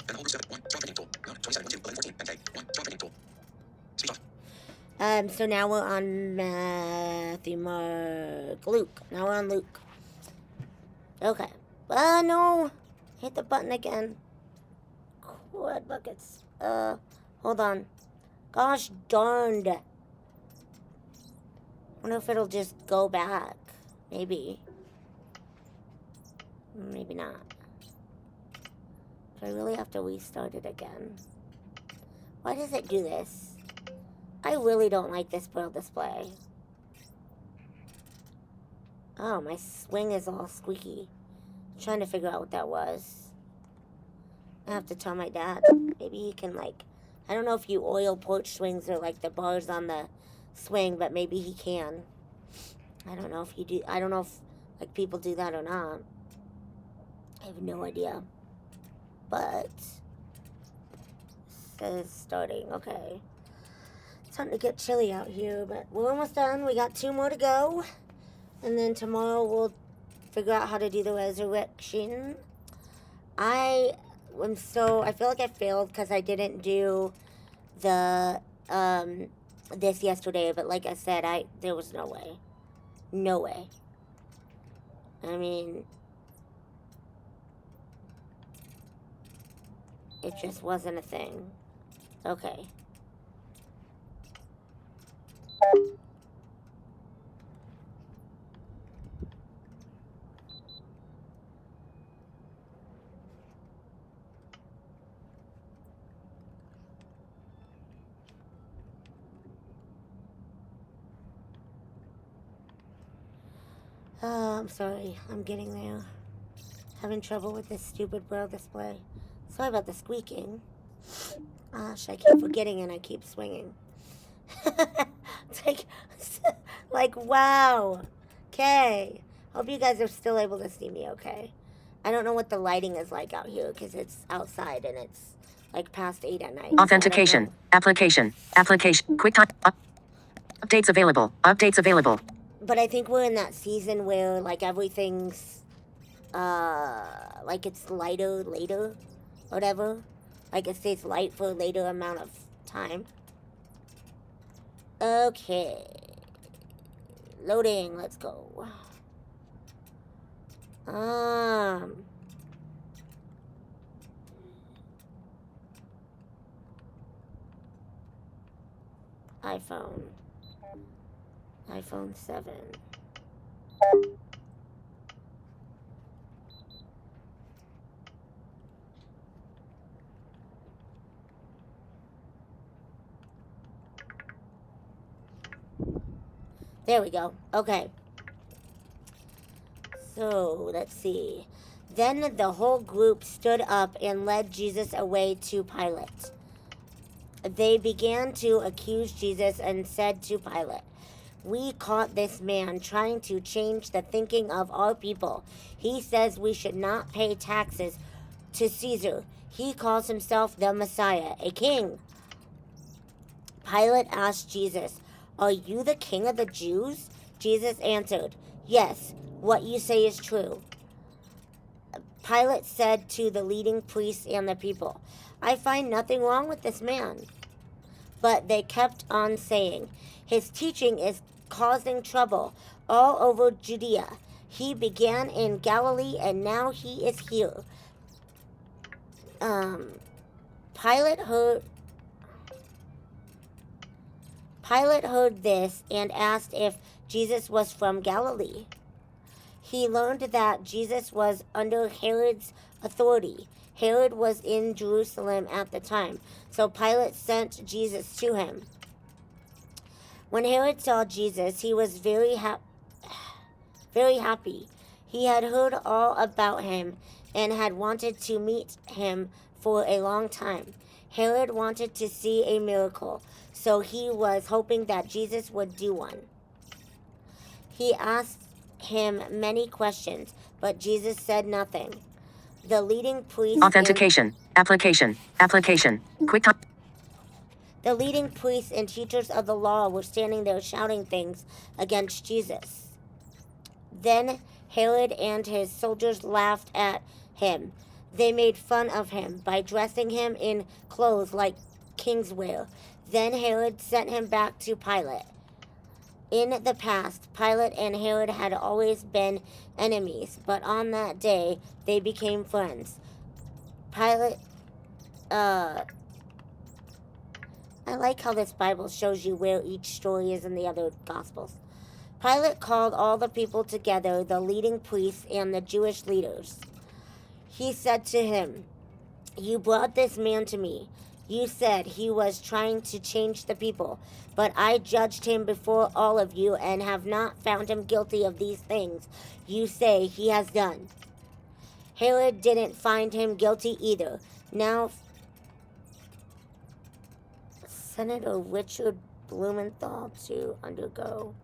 [SPEAKER 2] So now we're on Matthew, Mark, Luke. Now we're on Luke. Okay. No. Hit the button again. Quad buckets. Hold on. Gosh darned. I wonder if it'll just go back. Maybe. Maybe not. Do I really have to restart it again? Why does it do this? I really don't like this braille display. Oh, my swing is all squeaky. I'm trying to figure out what that was. I have to tell my dad. Maybe he can, like... I don't know if you oil porch swings or, like, the bars on the swing, but maybe he can. I don't know if you do... I don't know if, like, people do that or not. I have no idea. But... It says starting. Okay. It's starting to get chilly out here, but we're almost done. We got 2 more to go. And then tomorrow we'll figure out how to do the resurrection. I feel like I failed because I didn't do the, this yesterday. But like I said, there was no way. No way. I mean, it just wasn't a thing. Okay. I'm sorry. I'm getting there. Having trouble with this stupid braille display. Sorry about the squeaking. Gosh, I keep forgetting and I keep swinging. It's like, wow. Okay. Hope you guys are still able to see me okay. I don't know what the lighting is like out here because it's outside and it's like past 8 at night.
[SPEAKER 1] Authentication. Application. Quick time. Updates available.
[SPEAKER 2] But I think we're in that season where, like, everything's, like, it's later, whatever. Like, it stays light for a later amount of time. Okay. Loading, let's go. iPhone 7. There we go. Okay. So, let's see. Then the whole group stood up and led Jesus away to Pilate. They began to accuse Jesus and said to Pilate, "We caught this man trying to change the thinking of our people. He says we should not pay taxes to Caesar. He calls himself the Messiah, a king." Pilate asked Jesus, "Are you the king of the Jews?" Jesus answered, "Yes, what you say is true." Pilate said to the leading priests and the people, "I find nothing wrong with this man." But they kept on saying, "His teaching is causing trouble all over Judea. He began in Galilee and now he is here." Pilate heard this and asked if Jesus was from Galilee. He learned that Jesus was under Herod's authority. Herod was in Jerusalem at the time, so Pilate sent Jesus to him. When Herod saw Jesus, he was very happy. He had heard all about him and had wanted to meet him for a long time. Herod wanted to see a miracle, so he was hoping that Jesus would do one. He asked him many questions, but Jesus said nothing. The leading priests
[SPEAKER 1] Authentication. Application. QuickTime.
[SPEAKER 2] The leading priests and teachers of the law were standing there shouting things against Jesus. Then Herod and his soldiers laughed at him. They made fun of him by dressing him in clothes like kings wear. Then Herod sent him back to Pilate. In the past, Pilate and Herod had always been enemies, but on that day, they became friends. I like how this Bible shows you where each story is in the other Gospels. Pilate called all the people together, the leading priests and the Jewish leaders. He said to him, "You brought this man to me. You said he was trying to change the people, but I judged him before all of you and have not found him guilty of these things you say he has done." Herod didn't find him guilty either. Now, Senator Richard Blumenthal to undergo.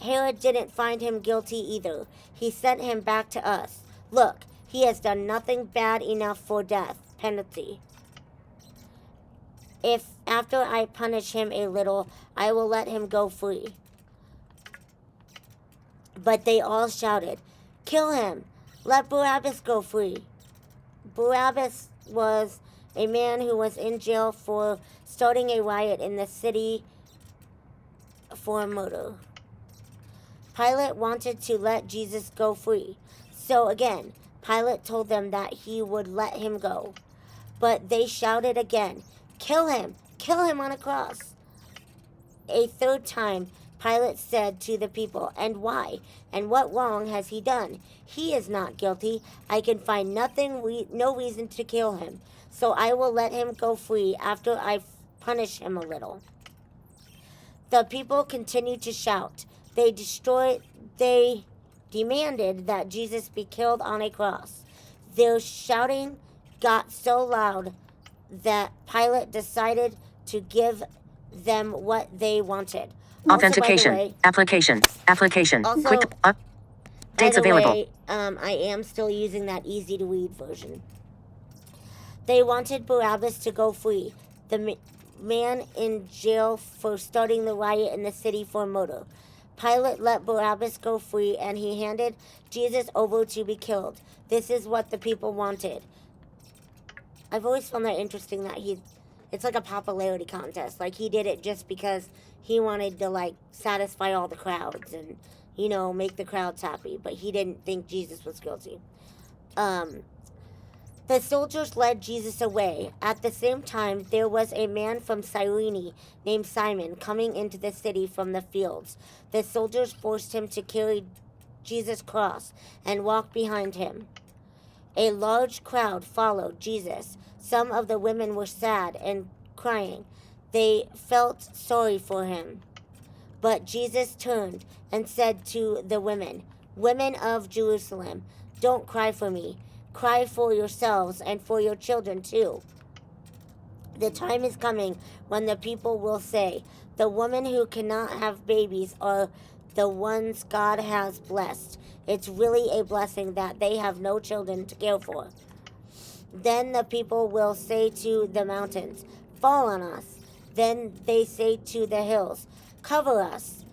[SPEAKER 2] Herod didn't find him guilty either. He sent him back to us. Look, he has done nothing bad enough for death penalty. If after I punish him a little, I will let him go free. But they all shouted, "Kill him! Let Barabbas go free." Barabbas was a man who was in jail for starting a riot in the city for murder. Pilate wanted to let Jesus go free. So again, Pilate told them that he would let him go. But they shouted again, "Kill him! Kill him on a cross!" A third time, Pilate said to the people, "And why? And what wrong has he done? He is not guilty. I can find no reason to kill him. So I will let him go free after I punish him a little." The people continued to shout. They demanded that Jesus be killed on a cross. Their shouting got so loud that Pilate decided to give them what they wanted.
[SPEAKER 1] Authentication.
[SPEAKER 2] Also, by the way,
[SPEAKER 1] Application.
[SPEAKER 2] Also,
[SPEAKER 1] Quick
[SPEAKER 2] by
[SPEAKER 1] dates
[SPEAKER 2] the
[SPEAKER 1] available.
[SPEAKER 2] way, I am still using that easy-to-read version. They wanted Barabbas to go free, the man in jail for starting the riot in the city for murder. Pilate let Barabbas go free, and he handed Jesus over to be killed. This is what the people wanted. I've always found that interesting that it's like a popularity contest. Like, he did it just because he wanted to, like, satisfy all the crowds and, you know, make the crowds happy. But he didn't think Jesus was guilty. The soldiers led Jesus away. At the same time, there was a man from Cyrene named Simon coming into the city from the fields. The soldiers forced him to carry Jesus' cross and walk behind him. A large crowd followed Jesus. Some of the women were sad and crying. They felt sorry for him. But Jesus turned and said to the women, "Women of Jerusalem, don't cry for me. cry for yourselves and for your children too. The time is coming when the people will say, the women who cannot have babies are the ones God has blessed. It's really a blessing that they have no children to care for. Then the people will say to the mountains, fall on us. Then they say to the hills, cover us.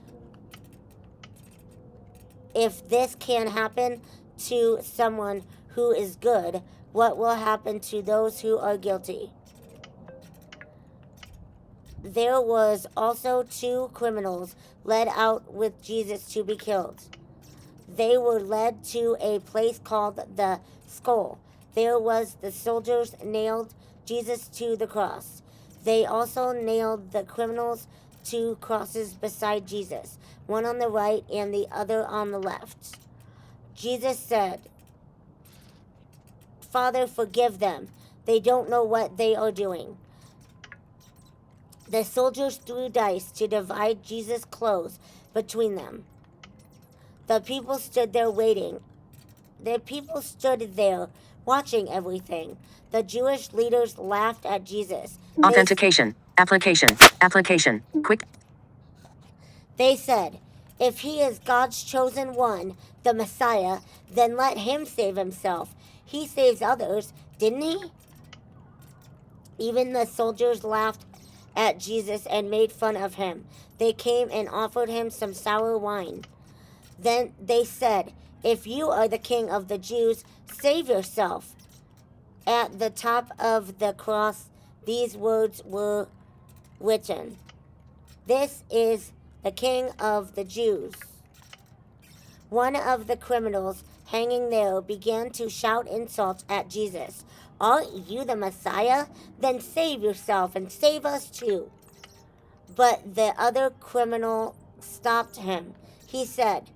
[SPEAKER 2] If this can happen to someone who is good, what will happen to those who are guilty? There was also 2 criminals led out with Jesus to be killed. They were led to a place called the Skull. There was the soldiers nailed Jesus to the cross. They also nailed the criminals to crosses beside Jesus, one on the right and the other on the left. Jesus said, Father, forgive them. They don't know what they are doing. The soldiers threw dice to divide Jesus' clothes between them. The people stood there waiting. The people stood there watching everything. The Jewish leaders laughed at Jesus.
[SPEAKER 1] Authentication. Application. Quick.
[SPEAKER 2] They said, if he is God's chosen one, the Messiah, then let him save himself. He saves others, didn't he? Even the soldiers laughed at Jesus and made fun of him. They came and offered him some sour wine. Then they said, if you are the king of the Jews, save yourself. At the top of the cross, these words were written, this is the king of the Jews. One of the criminals hanging there began to shout insults at Jesus. Aren't you the Messiah? Then save yourself and save us too. But the other criminal stopped him. He said,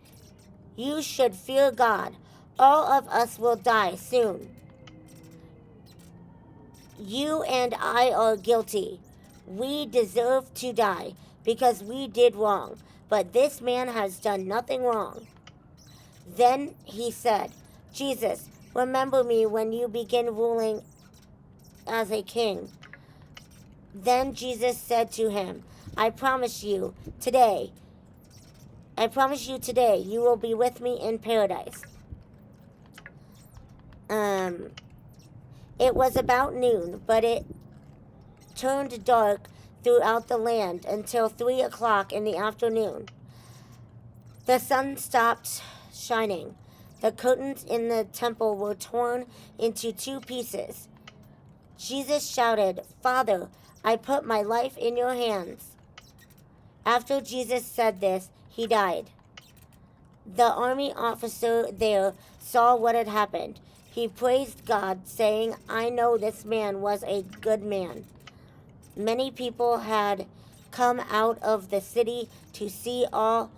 [SPEAKER 2] you should fear God. All of us will die soon. You and I are guilty. We deserve to die because we did wrong. But this man has done nothing wrong. Then he said, Jesus, remember me when you begin ruling as a king. Then Jesus said to him, I promise you today, you will be with me in paradise. It was about noon, but it turned dark throughout the land until 3 o'clock in the afternoon. The sun stopped shining. The curtains in the temple were torn into 2 pieces. Jesus shouted, Father, I put my life in your hands. After Jesus said this, he died. The army officer there saw what had happened. He praised God, saying, I know this man was a good man. Many people had come out of the city to see all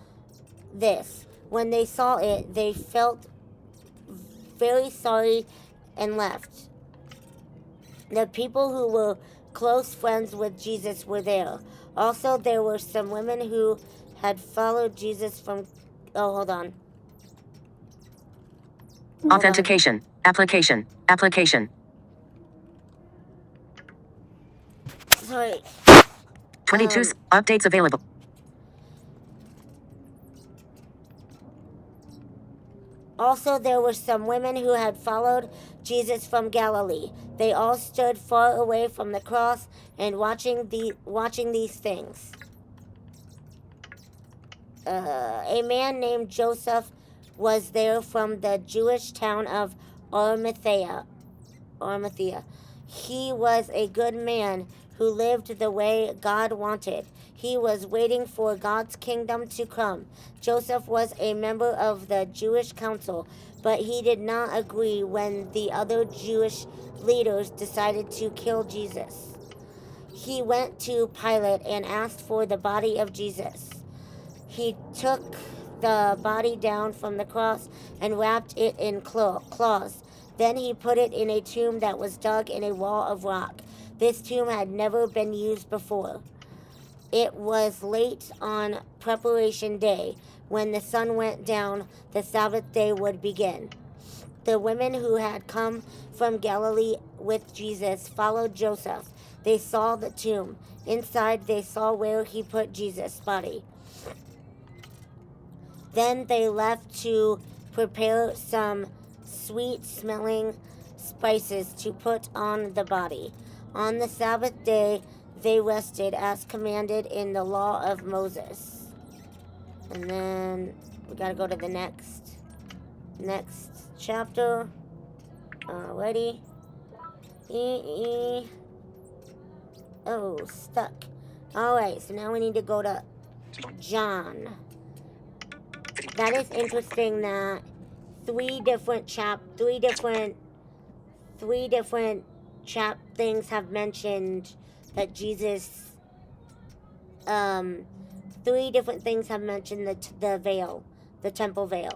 [SPEAKER 2] this. When they saw it, they felt very sorry and left. The people who were close friends with Jesus were there. Also, there were some women who had followed Jesus from... Oh, hold on.
[SPEAKER 1] Authentication. Application.
[SPEAKER 2] Sorry.
[SPEAKER 1] 22 updates available.
[SPEAKER 2] Also, there were some women who had followed Jesus from Galilee. They all stood far away from the cross and watching these things. A man named Joseph was there from the Jewish town of Arimathea. He was a good man who lived the way God wanted. He was waiting for God's kingdom to come. Joseph was a member of the Jewish council, but he did not agree when the other Jewish leaders decided to kill Jesus. He went to Pilate and asked for the body of Jesus. He took the body down from the cross and wrapped it in cloths. Then he put it in a tomb that was dug in a wall of rock. This tomb had never been used before. It was late on preparation day. When the sun went down, the Sabbath day would begin. The women who had come from Galilee with Jesus followed Joseph. They saw the tomb. Inside, they saw where he put Jesus' body. Then they left to prepare some sweet-smelling spices to put on the body. On the Sabbath day, they rested as commanded in the law of Moses. And then we gotta go to the next chapter. Alrighty. Oh, stuck. Alright, so now we need to go to John. That is interesting that three different things have mentioned that Jesus, three different things have mentioned the veil, the temple veil.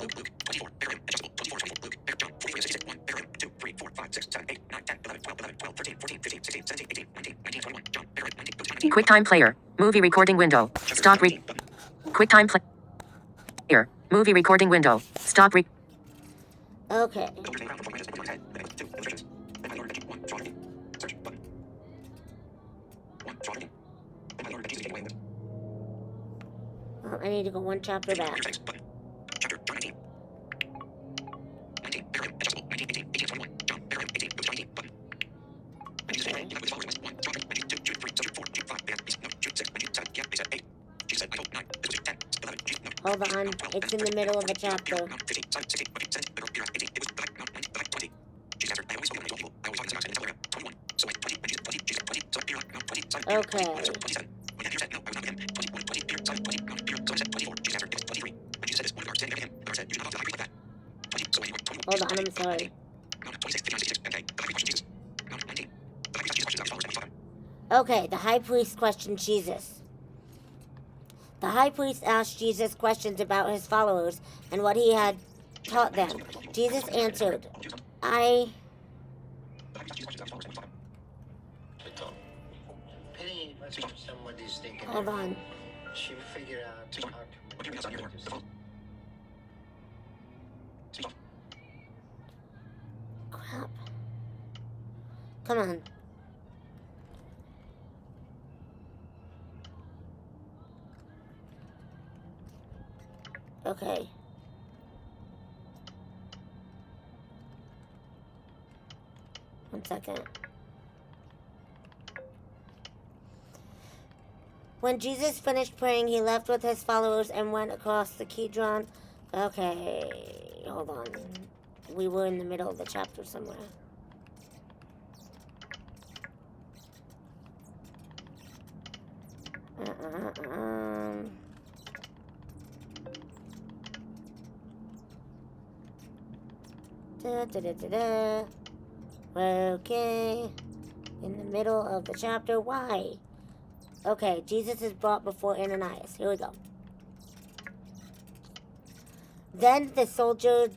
[SPEAKER 1] QuickTime player. Movie recording window. Stop QuickTime player. Movie recording window. Stop
[SPEAKER 2] Okay. Oh, I need to go one chapter back. Hold on, it's in the middle of the chapter. Okay. Hold on, I'm sorry. Okay, the high priest questioned Jesus. The high priest asked Jesus questions about his followers and what he had taught them. Jesus answered, Hold on.
[SPEAKER 4] She figured out how to
[SPEAKER 2] Crap. Come on. Okay. One second. When Jesus finished praying, he left with his followers and went across the Kidron. Okay, hold on. We were in the middle of the chapter somewhere. Okay. In the middle of the chapter. Why? Okay, Jesus is brought before Ananias. Here we go. Then the soldiers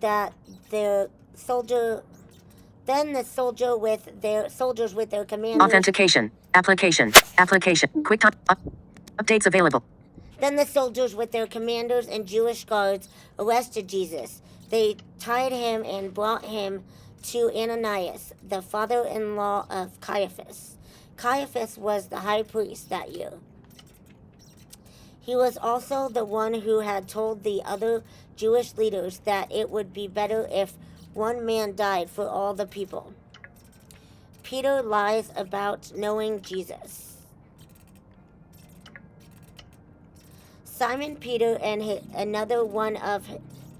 [SPEAKER 2] with their commanders.
[SPEAKER 1] Authentication. Application. QuickTime. Updates available.
[SPEAKER 2] Then the soldiers with their commanders and Jewish guards arrested Jesus. They tied him and brought him to Ananias, the father-in-law of Caiaphas. Caiaphas was the high priest that year. He was also the one who had told the other Jewish leaders that it would be better if one man died for all the people. Peter lies about knowing Jesus. Simon Peter and another one of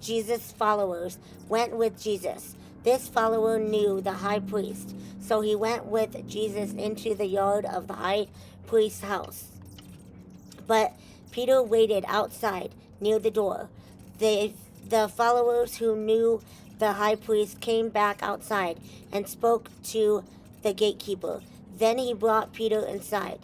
[SPEAKER 2] Jesus' followers went with Jesus. This follower knew the high priest, so he went with Jesus into the yard of the high priest's house. But Peter waited outside near the door. The followers who knew the high priest came back outside and spoke to the gatekeeper. Then he brought Peter inside.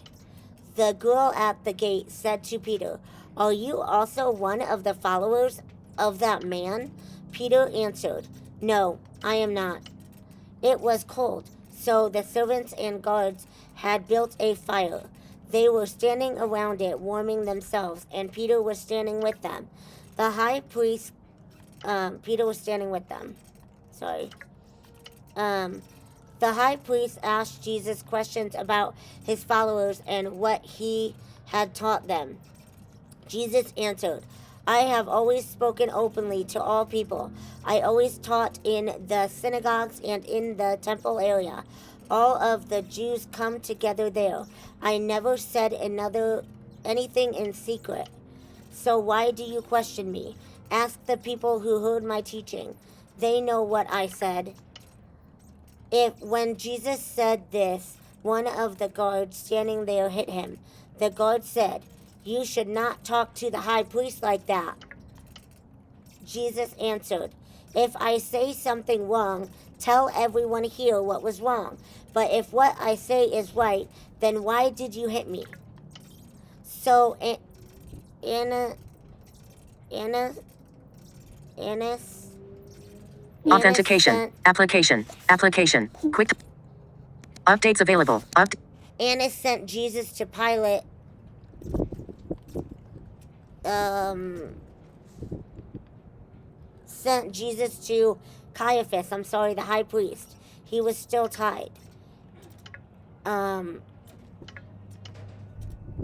[SPEAKER 2] The girl at the gate said to Peter, "Are you also one of the followers of that man?" Peter answered, "No, I am not." It was cold, so the servants and guards had built a fire. They were standing around it, warming themselves, and Peter was standing with them. The high priest, Peter was standing with them. Sorry. The high priest asked Jesus questions about his followers and what he had taught them. Jesus answered, I have always spoken openly to all people. I always taught in the synagogues and in the temple area. All of the Jews come together there. I never said anything in secret. So why do you question me? Ask the people who heard my teaching. They know what I said. When Jesus said this, one of the guards standing there hit him. The guard said, You should not talk to the high priest like that. Jesus answered, If I say something wrong, tell everyone here what was wrong. But if what I say is right, then why did you hit me? So
[SPEAKER 1] Authentication. Application. Quick. Updates available.
[SPEAKER 2] Annas sent Jesus to Pilate. Sent Jesus to Caiaphas, the high priest. He was still tied.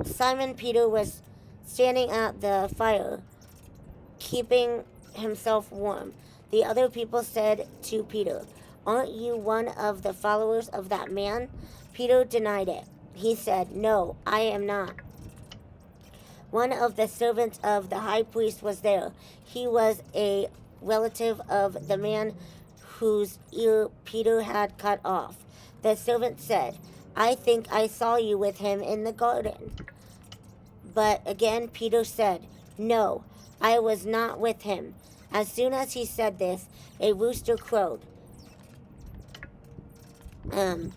[SPEAKER 2] Simon Peter was standing at the fire, keeping himself warm. The other people said to Peter, Aren't you one of the followers of that man? Peter denied it. He said, No, I am not. One of the servants of the high priest was there. He was a relative of the man whose ear Peter had cut off. The servant said, I think I saw you with him in the garden. But again Peter said, No, I was not with him. As soon as he said this, a rooster crowed. Then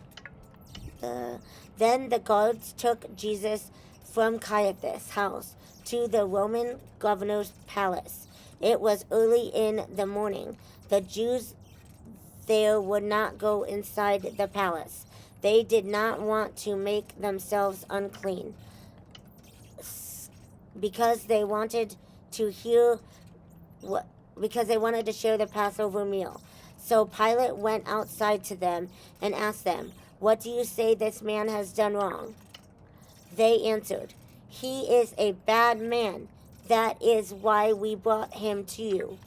[SPEAKER 2] the guards took Jesus from Caiaphas' house to the Roman governor's palace. It was early in the morning. The Jews there would not go inside the palace. They did not want to make themselves unclean because they wanted to share the Passover meal. So Pilate went outside to them and asked them, What do you say this man has done wrong? They answered, He is a bad man. That is why we brought him to you.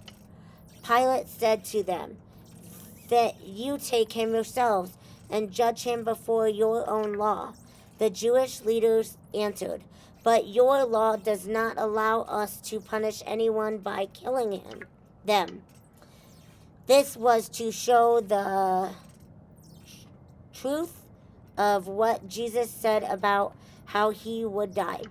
[SPEAKER 2] Pilate said to them, That you take him yourselves and judge him before your own law. The Jewish leaders answered, But your law does not allow us to punish anyone by killing them. This was to show the truth of what Jesus said about how he would die.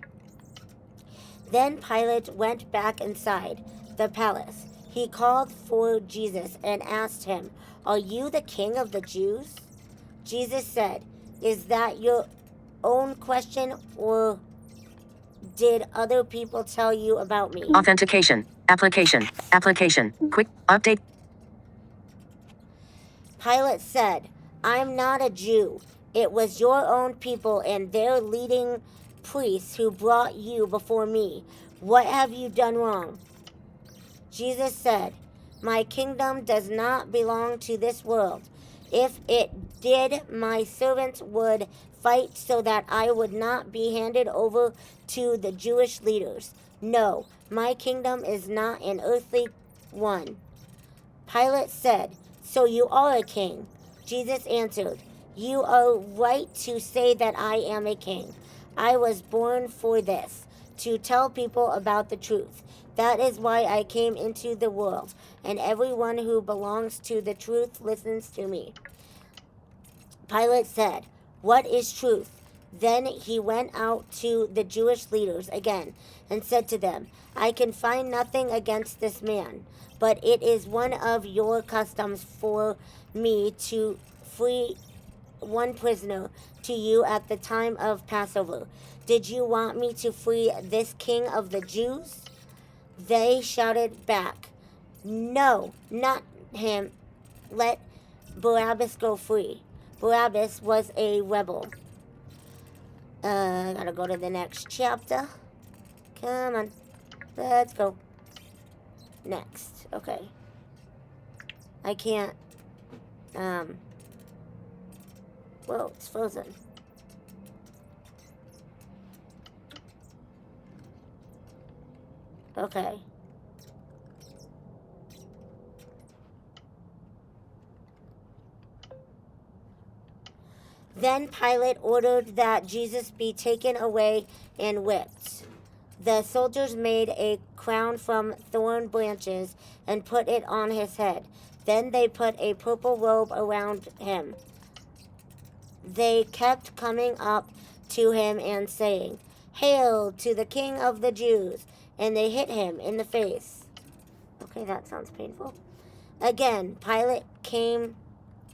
[SPEAKER 2] Then Pilate went back inside the palace. He called for Jesus and asked him, Are you the king of the Jews? Jesus said, Is that your own question, or did other people tell you about me?
[SPEAKER 1] Authentication. Application. Quick. Update.
[SPEAKER 2] Pilate said, I'm not a Jew. It was your own people and their leading priests who brought you before me. What have you done wrong? Jesus said, My kingdom does not belong to this world. If it did, my servants would fight so that I would not be handed over to the Jewish leaders. No, my kingdom is not an earthly one. Pilate said, So you are a king? Jesus answered, You are right to say that I am a king. I was born for this, to tell people about the truth. That is why I came into the world, and everyone who belongs to the truth listens to me. Pilate said, What is truth? Then he went out to the Jewish leaders again and said to them, I can find nothing against this man, but it is one of your customs for me to free one prisoner to you at the time of Passover. Did you want me to free this king of the Jews? They shouted back, No, not him. Let Barabbas go free. Barabbas was a rebel. Gotta go to the next chapter. Come on. Let's go. Next. Okay. I can't Whoa, it's frozen. Okay. Then Pilate ordered that Jesus be taken away and whipped. The soldiers made a crown from thorn branches and put it on his head. Then they put a purple robe around him. They kept coming up to him and saying, "Hail to the King of the Jews!" And they hit him in the face. Okay, that sounds painful. Again, Pilate came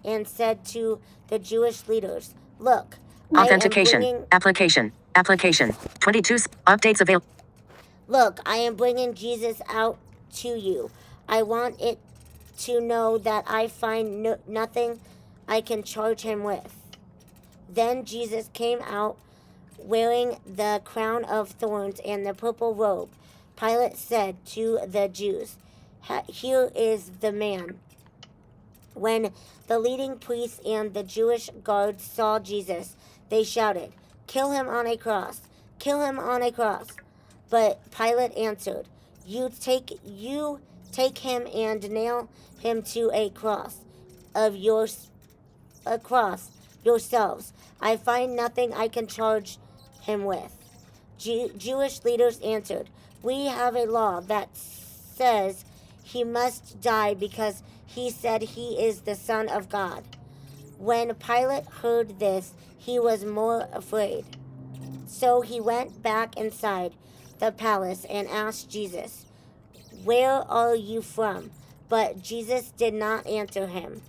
[SPEAKER 2] and said to the Jewish leaders, "Look,
[SPEAKER 1] Authentication. Application. 22 updates available.
[SPEAKER 2] Look, I am bringing Jesus out to you. I want it to know that I find nothing I can charge him with." Then Jesus came out wearing the crown of thorns and the purple robe. Pilate said to the Jews, "Here is the man." When the leading priests and the Jewish guards saw Jesus, they shouted, "Kill him on a cross! Kill him on a cross!" But Pilate answered, You take him and nail him to a cross yourselves. I find nothing I can charge him with." Jewish leaders answered, "We have a law that says he must die because he said he is the Son of God." When Pilate heard this, he was more afraid. So he went back inside the palace and asked Jesus, "Where are you from?" But Jesus did not answer him.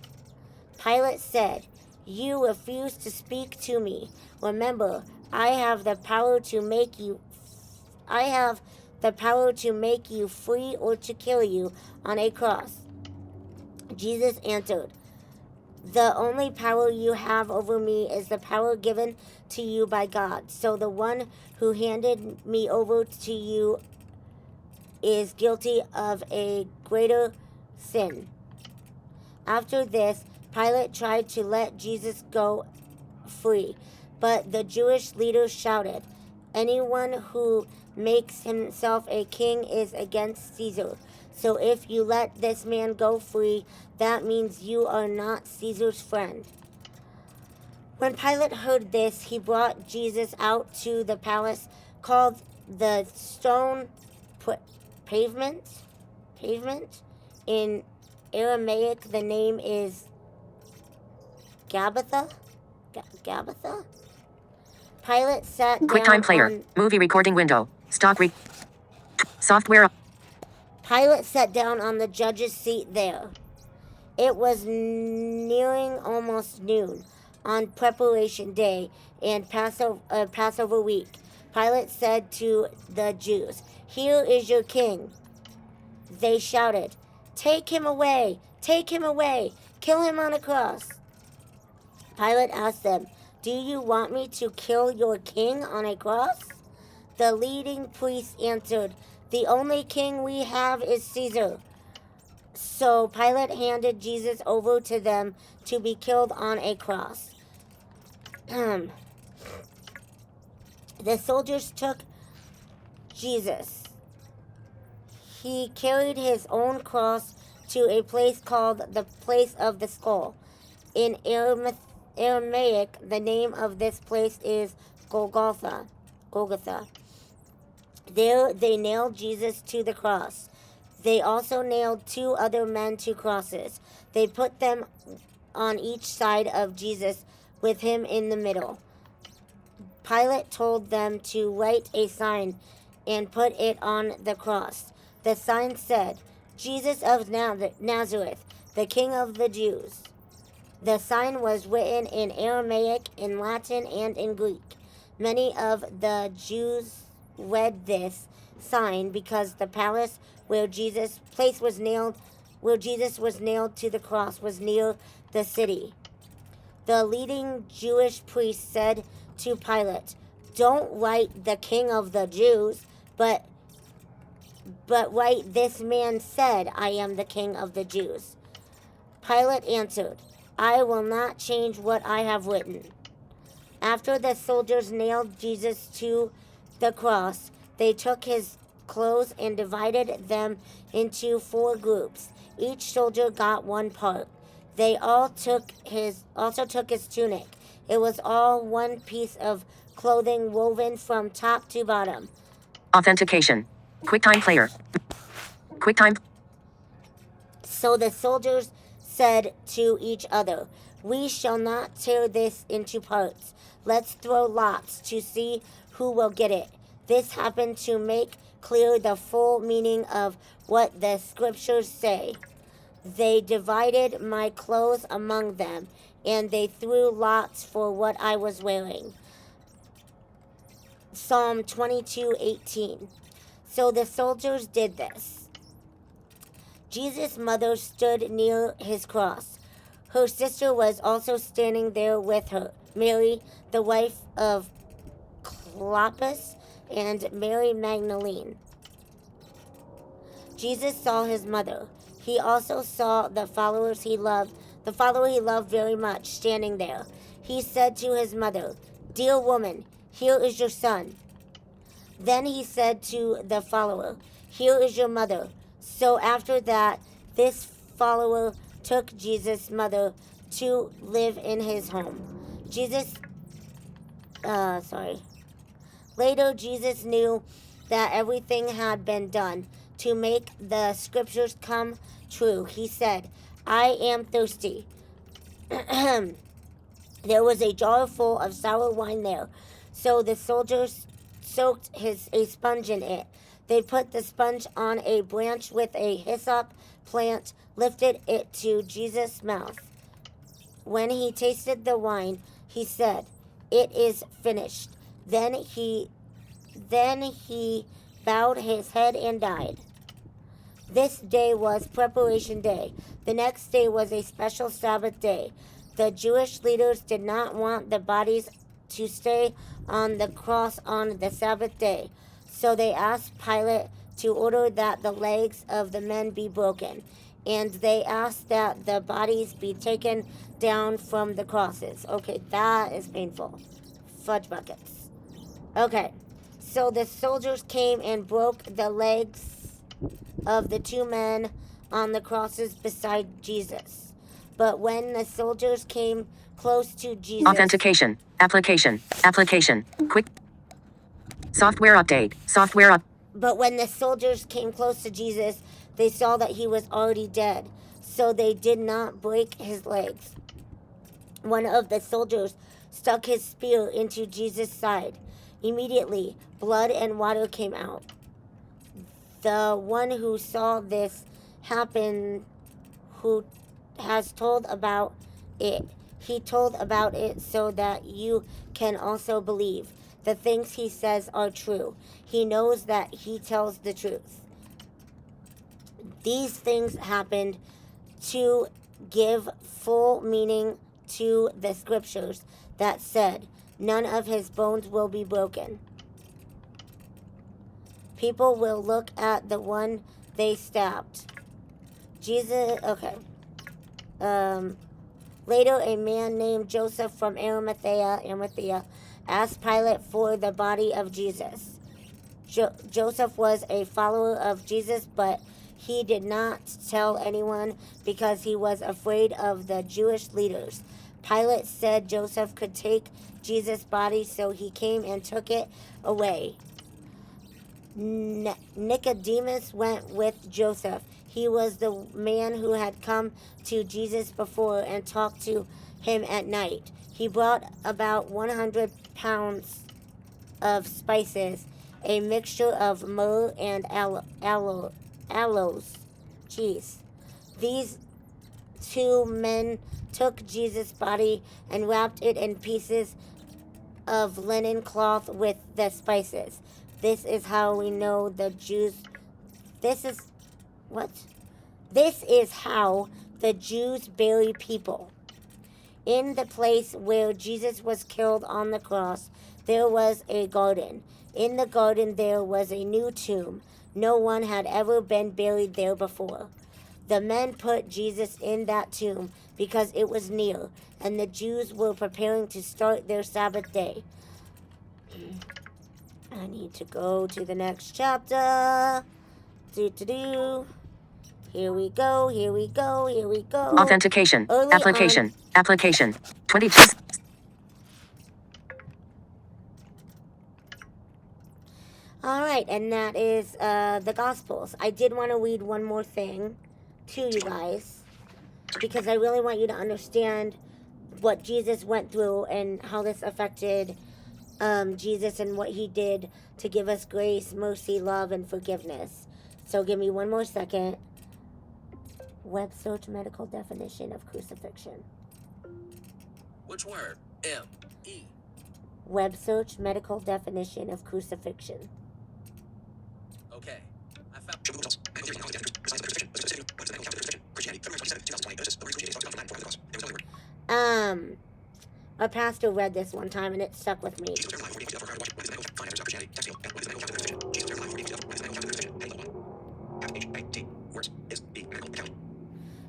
[SPEAKER 2] Pilate said, "You refuse to speak to me. Remember, I have the power to make you free or to kill you on a cross." Jesus answered, "The only power you have over me is the power given to you by God. So the one who handed me over to you is guilty of a greater sin." After this, Pilate tried to let Jesus go free, but the Jewish leaders shouted, "Anyone who makes himself a king is against Caesar. So if you let this man go free, that means you are not Caesar's friend." When Pilate heard this, he brought Jesus out to the palace called the Stone Pavement. In Aramaic, the name is Gabbatha. Pilate sat down
[SPEAKER 1] QuickTime Player. Movie recording window. Software.
[SPEAKER 2] Pilate sat down on the judge's seat there. It was nearing almost noon on Preparation Day and Passover week. Pilate said to the Jews, "Here is your king." They shouted, "Take him away! Take him away! Kill him on a cross!" Pilate asked them, "Do you want me to kill your king on a cross?" The leading priests answered, "The only king we have is Caesar." So Pilate handed Jesus over to them to be killed on a cross. The soldiers took Jesus. He carried his own cross to a place called the Place of the Skull. In Aramaic, the name of this place is Golgotha. There they nailed Jesus to the cross. They also nailed 2 other men to crosses. They put them on each side of Jesus with him in the middle. Pilate told them to write a sign and put it on the cross. The sign said, "Jesus of Nazareth, the King of the Jews." The sign was written in Aramaic, in Latin, and in Greek. Many of the Jews read this sign because the palace where Jesus was nailed to the cross was near the city. The leading Jewish priest said to Pilate, "Don't write the King of the Jews, but write, 'This man said, I am the King of the Jews.'" Pilate answered, I will not change what I have written. After the soldiers nailed Jesus to the cross, they took his clothes and divided them into 4 groups. Each soldier got one part. They also took his tunic. It was all one piece of clothing woven from top to bottom.
[SPEAKER 1] Authentication. QuickTime Player. QuickTime.
[SPEAKER 2] So the soldiers said to each other, "We shall not tear this into parts. Let's throw lots to see who will get it." This happened to make clear the full meaning of what the scriptures say. They divided my clothes among them, and they threw lots for what I was wearing. Psalm 22:18. So the soldiers did this. Jesus' mother stood near his cross. Her sister was also standing there with her, Mary, the wife of Clopas, and Mary Magdalene. Jesus saw his mother. He also saw the follower he loved very much, standing there. He said to his mother, "Dear woman, here is your son." Then he said to the follower, "Here is your mother." So after that, this follower took Jesus' mother to live in his home. Later, Jesus knew that everything had been done to make the scriptures come true. He said, "I am thirsty." There was a jar full of sour wine there, so the soldiers soaked a sponge in it. They put the sponge on a branch with a hyssop plant, lifted it to Jesus' mouth. When he tasted the wine, he said, "It is finished." Then he bowed his head and died. This day was preparation day. The next day was a special Sabbath day. The Jewish leaders did not want the bodies to stay on the cross on the Sabbath day, so they asked Pilate to order that the legs of the men be broken, and they asked that the bodies be taken down from the crosses. Okay, that is painful. Fudge buckets. Okay, so the soldiers came and broke the legs of the 2 men on the crosses beside Jesus. But when the soldiers came close to Jesus...
[SPEAKER 1] Authentication. Application. Quick. Software update.
[SPEAKER 2] But when the soldiers came close to Jesus, they saw that he was already dead, so they did not break his legs. One of the soldiers stuck his spear into Jesus' side. Immediately, blood and water came out. The one who saw this happen, who has told about it, he told about it so that you can also believe. The things he says are true. He knows that he tells the truth. These things happened to give full meaning to the scriptures that said, "None of his bones will be broken." People will look at the one they stabbed. Okay. Later, a man named Joseph from Arimathea, asked Pilate for the body of Jesus. Joseph was a follower of Jesus, but he did not tell anyone because he was afraid of the Jewish leaders. Pilate said Joseph could take Jesus' body, so he came and took it away. Nicodemus went with Joseph. He was the man who had come to Jesus before and talked to him at night. He brought about 100 pounds of spices, a mixture of myrrh and aloes. Jeez. These 2 men took Jesus' body and wrapped it in pieces of linen cloth with the spices. This is how we know the Jews... This is how the Jews bury people. In the place where Jesus was killed on the cross, there was a garden. In the garden there was a new tomb. No one had ever been buried there before. The men put Jesus in that tomb because it was near, and the Jews were preparing to start their Sabbath day. I need to go to the next chapter. Here we go, here we go, here we go.
[SPEAKER 1] Authentication.
[SPEAKER 2] Early
[SPEAKER 1] Application. Application. 22.
[SPEAKER 2] Alright, and that is the Gospels. I did want to read one more thing to you guys, because I really want you to understand what Jesus went through and how this affected Jesus and what he did to give us grace, mercy, love, and forgiveness. So give me one more second. Web search medical definition of crucifixion.
[SPEAKER 3] Which word? M-E.
[SPEAKER 2] Web search medical definition of crucifixion.
[SPEAKER 3] Okay. I found...
[SPEAKER 2] Our pastor read this one time and it stuck with me.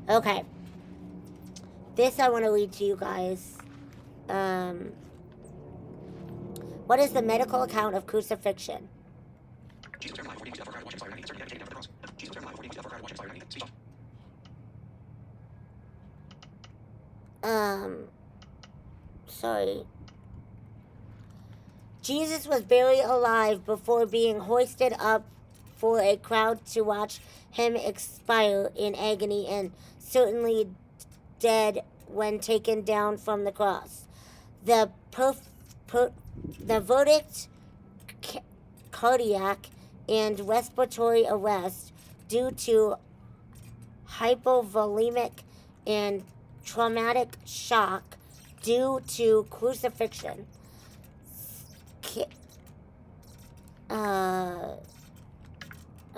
[SPEAKER 2] Okay. This I want to read to you guys. What is the medical account of crucifixion? Sorry. Jesus was buried alive before being hoisted up for a crowd to watch him expire in agony, and certainly dead when taken down from the cross. The verdict, cardiac and respiratory arrest due to hypovolemic and traumatic shock due to crucifixion.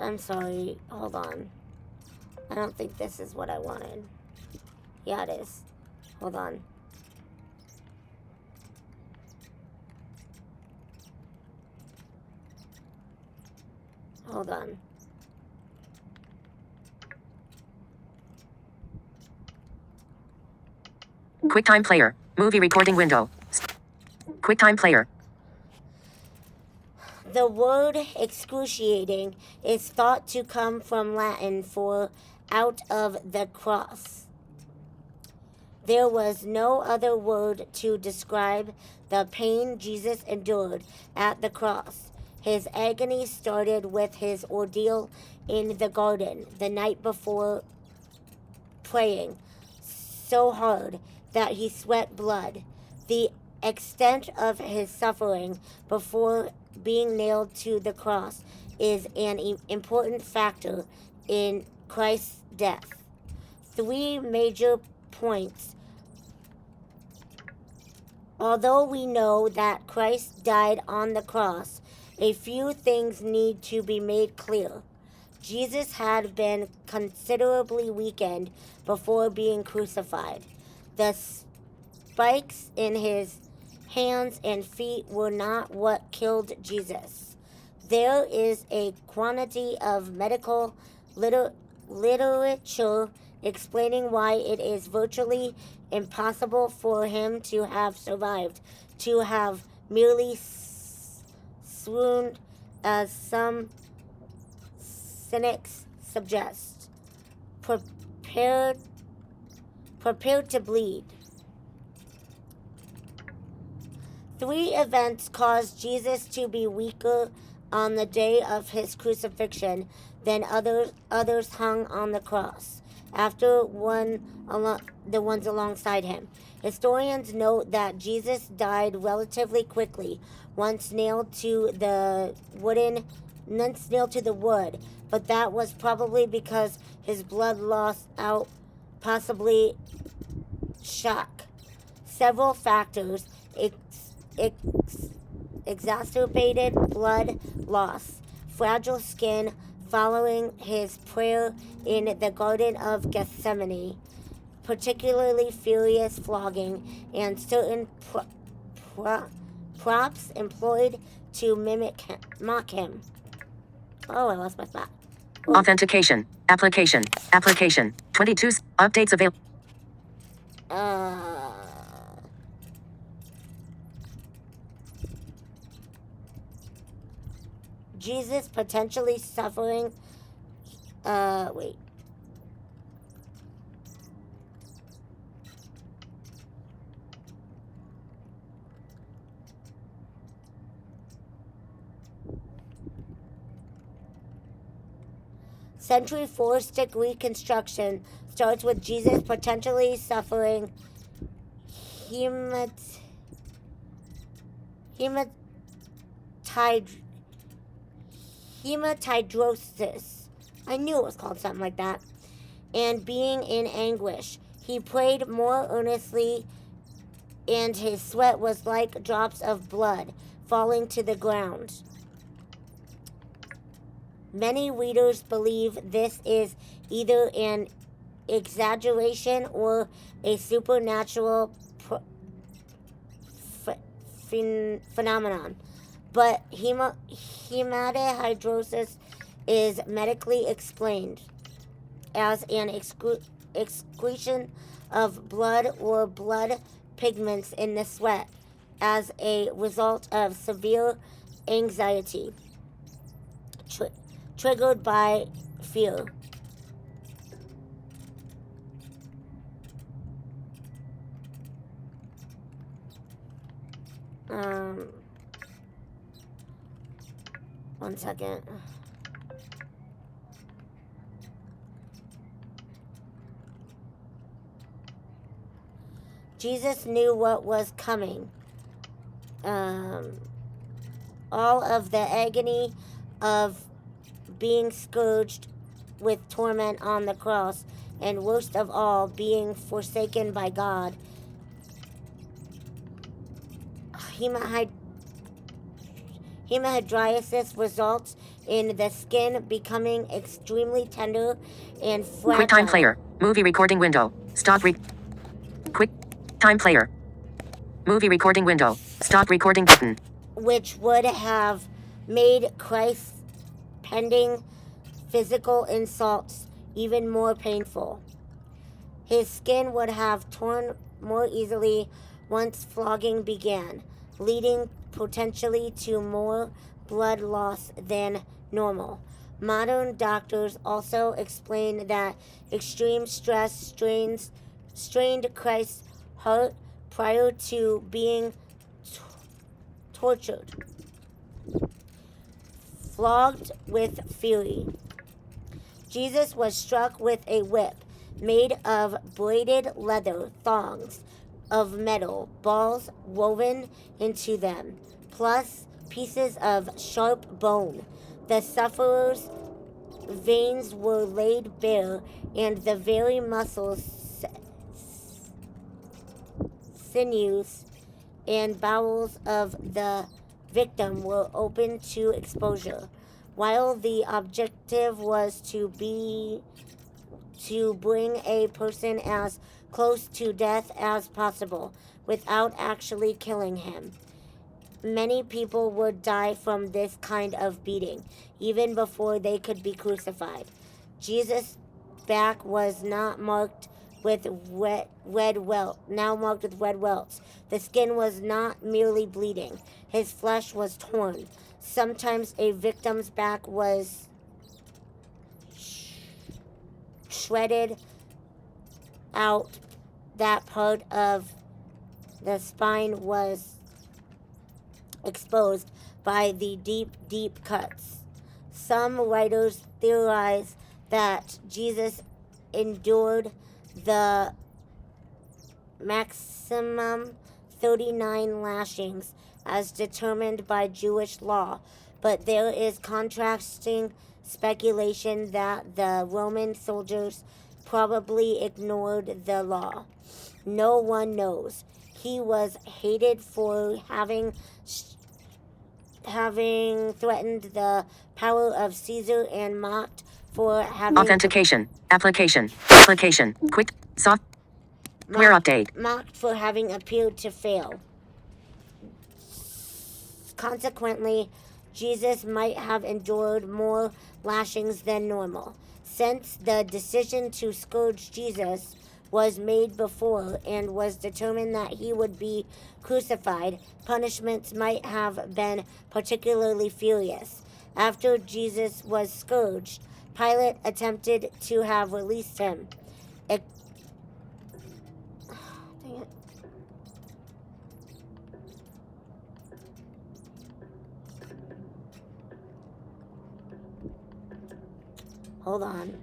[SPEAKER 2] I'm sorry, hold on. I don't think this is what I wanted. Yeah, it is. Hold on. Hold on.
[SPEAKER 1] QuickTime Player. Movie recording window. QuickTime Player.
[SPEAKER 2] The word excruciating is thought to come from Latin for out of the cross. There was no other word to describe the pain Jesus endured at the cross. His agony started with his ordeal in the garden the night before, praying so hard that he sweat blood. The extent of his suffering before being nailed to the cross is an important factor in Christ's death. 3 major points. Although we know that Christ died on the cross, a few things need to be made clear. Jesus had been considerably weakened before being crucified. The spikes in his hands and feet were not what killed Jesus. There is a quantity of medical literature explaining why it is virtually impossible for him to have survived, to have merely swooned, as some cynics suggest, prepared to bleed. 3 events caused Jesus to be weaker on the day of his crucifixion than others hung on the cross after the ones alongside him. Historians note that Jesus died relatively quickly once nailed to the wood, but that was probably because his blood loss out, possibly shock. Several factors exacerbated blood loss, fragile skin following his prayer in the Garden of Gethsemane, particularly furious flogging, and certain props employed to mock him. Oh, I lost my spot.
[SPEAKER 1] Authentication. Application. Application. 22. Updates available.
[SPEAKER 2] Jesus potentially suffering. Wait. Century 4 stick reconstruction starts with Jesus potentially suffering hematidrosis. I knew it was called something like that. And being in anguish. He prayed more earnestly, and his sweat was like drops of blood falling to the ground. Many readers believe this is either an exaggeration or a supernatural phenomenon, but hematidrosis is medically explained as an excretion of blood or blood pigments in the sweat as a result of severe anxiety triggered by fear. One second. Jesus knew what was coming. All of the agony of being scourged with torment on the cross, and worst of all, being forsaken by God. Hematidrosis results in the skin becoming extremely tender and fragile.
[SPEAKER 1] QuickTime Player. Movie recording window. Stop. Quick Time Player. Movie recording window. Stop recording button.
[SPEAKER 2] Which would have made Christ's pending physical insults even more painful. His skin would have torn more easily once flogging began, leading potentially to more blood loss than normal. Modern doctors also explain that extreme stress strained Christ's heart prior to being tortured, flogged with fury. Jesus was struck with a whip made of braided leather thongs of metal, balls woven into them, plus pieces of sharp bone. The sufferer's veins were laid bare, and the very muscles, sinews, and bowels of the victim were open to exposure, while the objective was to bring a person as close to death as possible without actually killing him. Many people would die from this kind of beating, even before they could be crucified. Jesus' back was not marked with red welts. The skin was not merely bleeding. His flesh was torn. Sometimes a victim's back was shredded out. That part of the spine was exposed by the deep cuts. Some writers theorize that Jesus endured the maximum 39 lashings as determined by Jewish law, but there is contrasting speculation that the Roman soldiers probably ignored the law. No one knows. He was hated for having threatened the power of Caesar and mocked for having
[SPEAKER 1] Authentication. Application. Quick. Software update.
[SPEAKER 2] Mocked for having appeared to fail. Consequently, Jesus might have endured more lashings than normal. Since the decision to scourge Jesus was made before and was determined that he would be crucified, punishments might have been particularly furious. After Jesus was scourged, Pilate attempted to have released him. Dang it. Hold on.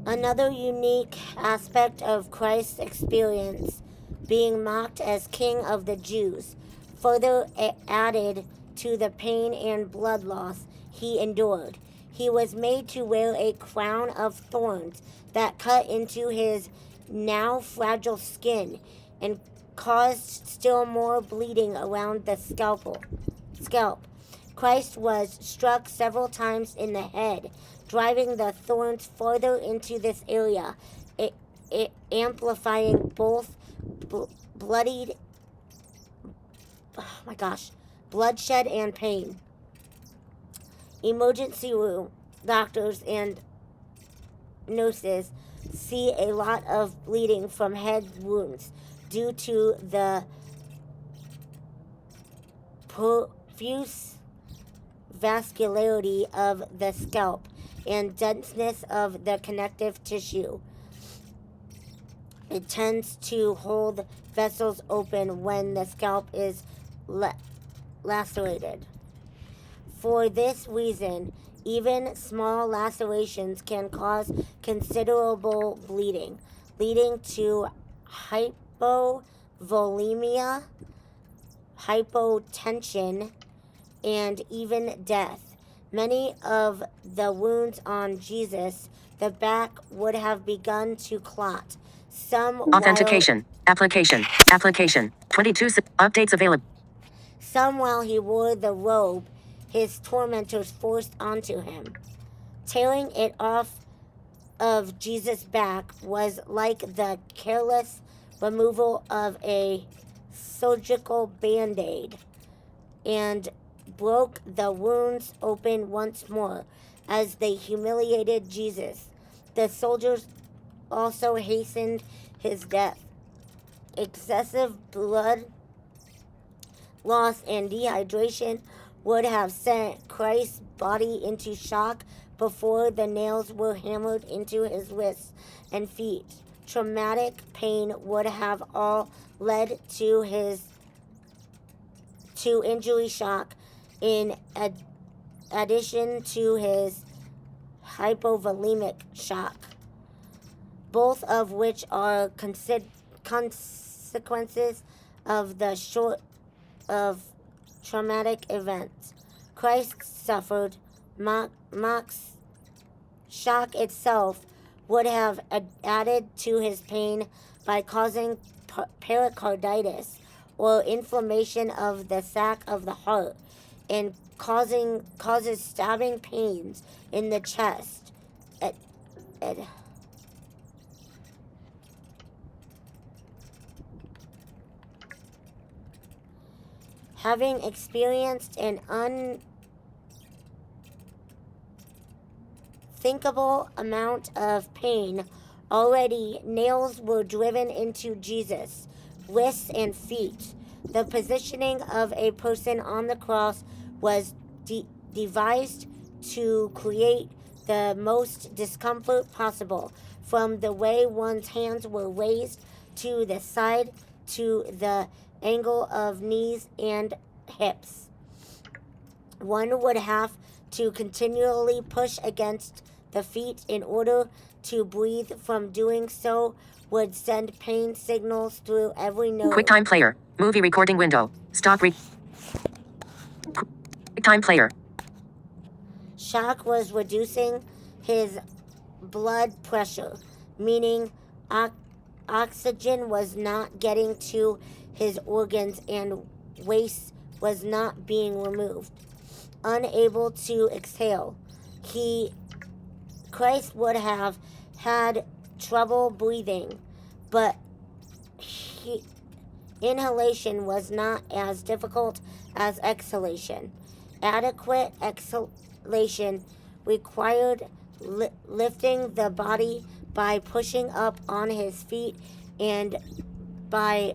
[SPEAKER 2] Another unique aspect of Christ's experience, being mocked as King of the Jews, further added to the pain and blood loss he endured. He was made to wear a crown of thorns that cut into his now fragile skin and caused still more bleeding around the scalp. Christ was struck several times in the head, driving the thorns further into this area, amplifying both bloodshed and pain. Emergency room doctors and nurses see a lot of bleeding from head wounds due to the profuse vascularity of the scalp and denseness of the connective tissue. It tends to hold vessels open when the scalp is lacerated. For this reason, even small lacerations can cause considerable bleeding, leading to hypovolemia, hypotension, and even death. Many of the wounds on Jesus, the back would have begun to clot.
[SPEAKER 1] Authentication. Application. 22 updates available.
[SPEAKER 2] Some while he wore the robe his tormentors forced onto him. Tearing it off of Jesus' back was like the careless removal of a surgical band-aid, and broke the wounds open once more as they humiliated Jesus. The soldiers also hastened his death. Excessive blood loss and dehydration would have sent Christ's body into shock before the nails were hammered into his wrists and feet. Traumatic pain would have all led to injury shock in addition to his hypovolemic shock, both of which are consequences of the traumatic events Christ suffered. Mock's shock itself would have added to his pain by causing pericarditis, or inflammation of the sac of the heart, and causes stabbing pains in the chest. Having experienced an unthinkable amount of pain already, nails were driven into Jesus' wrists and feet. The positioning of a person on the cross was devised to create the most discomfort possible, from the way one's hands were raised to the side to the angle of knees and hips. One would have to continually push against the feet in order to breathe. From doing so would send pain signals through every nerve.
[SPEAKER 1] QuickTime player. Movie recording window. Stop. QuickTime player.
[SPEAKER 2] Shock was reducing his blood pressure, meaning oxygen was not getting to his organs and waste was not being removed. Unable to exhale, Christ would have had trouble breathing. but inhalation was not as difficult as exhalation. Adequate exhalation required lifting the body by pushing up on his feet and by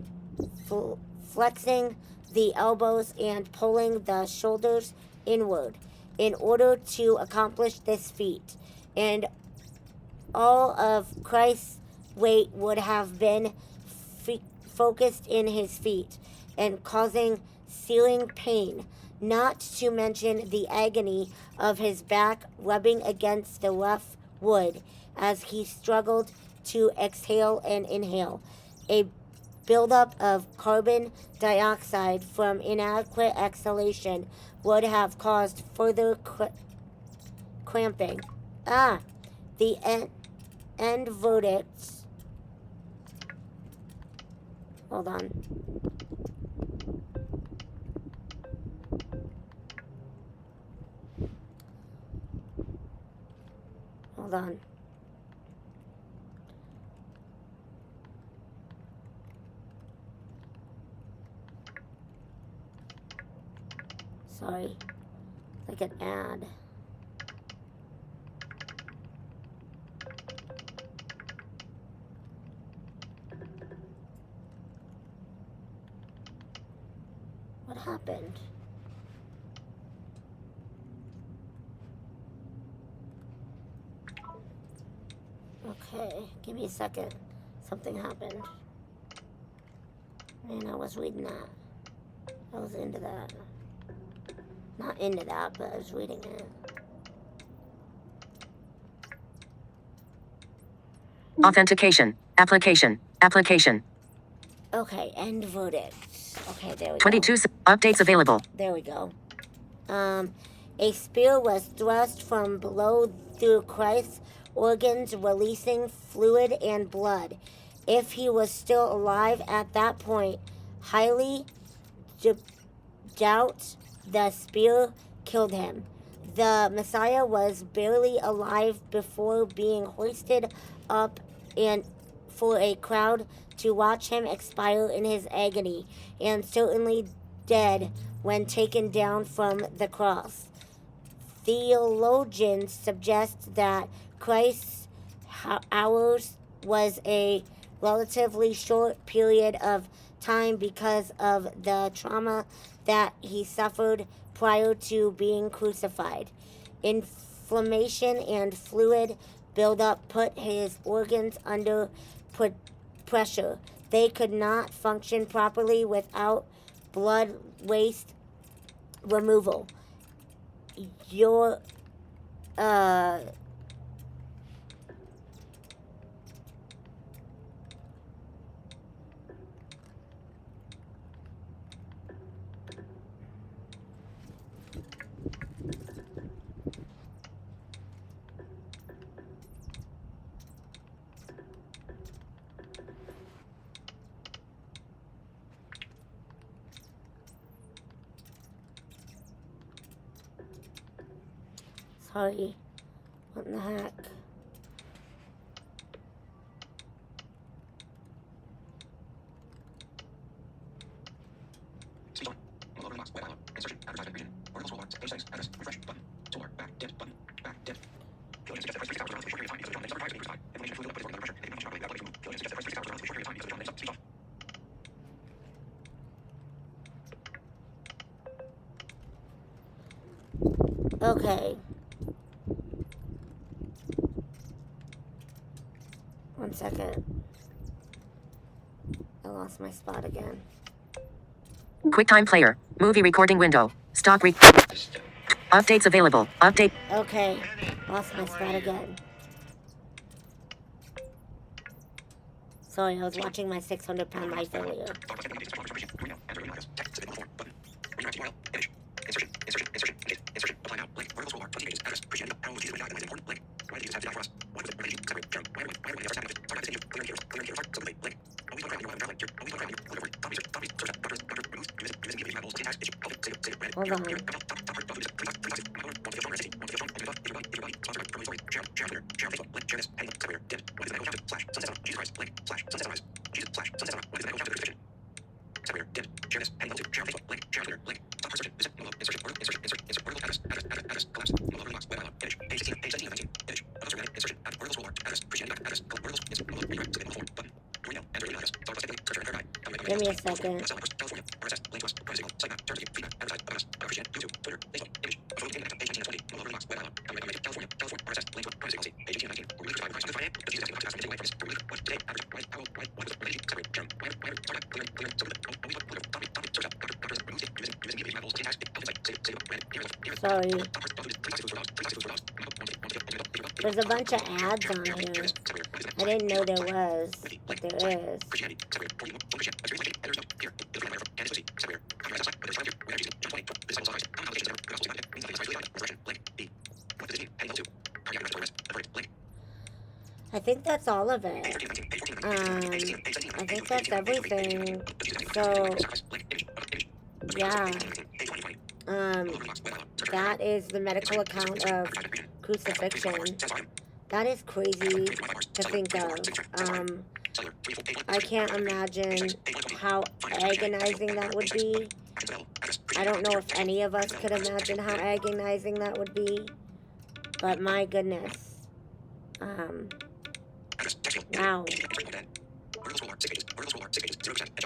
[SPEAKER 2] flexing the elbows and pulling the shoulders inward in order to accomplish this feat. And all of Christ's weight would have been focused in his feet and causing searing pain, not to mention the agony of his back rubbing against the rough wood as he struggled to exhale and inhale. A buildup of carbon dioxide from inadequate exhalation would have caused further cramping. The end verdict. Hold on. Hold on. Sorry. Like an ad. What happened? Okay, give me a second. Something happened. Man, I was reading that. I was into that. Not into that, but I was reading it.
[SPEAKER 1] Authentication. Application. Application.
[SPEAKER 2] Okay, end verdict. Okay, there we
[SPEAKER 1] 22
[SPEAKER 2] go.
[SPEAKER 1] updates available.
[SPEAKER 2] There we go. A spear was thrust from below through Christ's organs, releasing fluid and blood. If he was still alive at that point, highly doubt the spear killed him. The Messiah was barely alive before being hoisted up and for a crowd to watch him expire in his agony, and certainly dead when taken down from the cross. Theologians suggest that Christ's hours was a relatively short period of time because of the trauma that he suffered prior to being crucified. Inflammation and fluid buildup put his organs under pressure. They could not function properly without blood waste removal. Your sorry. What in the heck? Okay. One second. I lost my spot again.
[SPEAKER 1] QuickTime Player. Movie recording window. Stop updates available. Update.
[SPEAKER 2] Okay. Lost my spot again. Sorry, I was watching my 600-pound life earlier. Hold on. Give me a second. Sorry. There's a bunch of ads on here. I didn't know there was, but there is. I think that's all of it. I think that's everything. So, yeah. That is the medical account of Crucifixion. That is crazy to think of. I can't imagine how agonizing that would be. I don't know if any of us could imagine how agonizing that would be. But my goodness. Wow.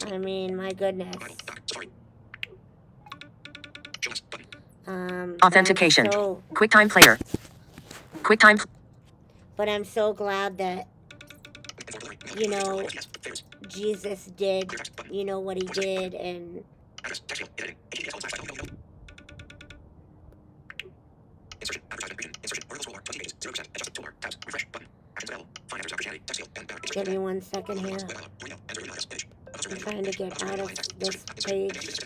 [SPEAKER 2] I mean, my goodness.
[SPEAKER 1] Authentication. QuickTime Player. QuickTime.
[SPEAKER 2] But I'm so glad that, you know, Jesus did, you know, what he did, and give me 1 second here. I'm trying to get out of this page.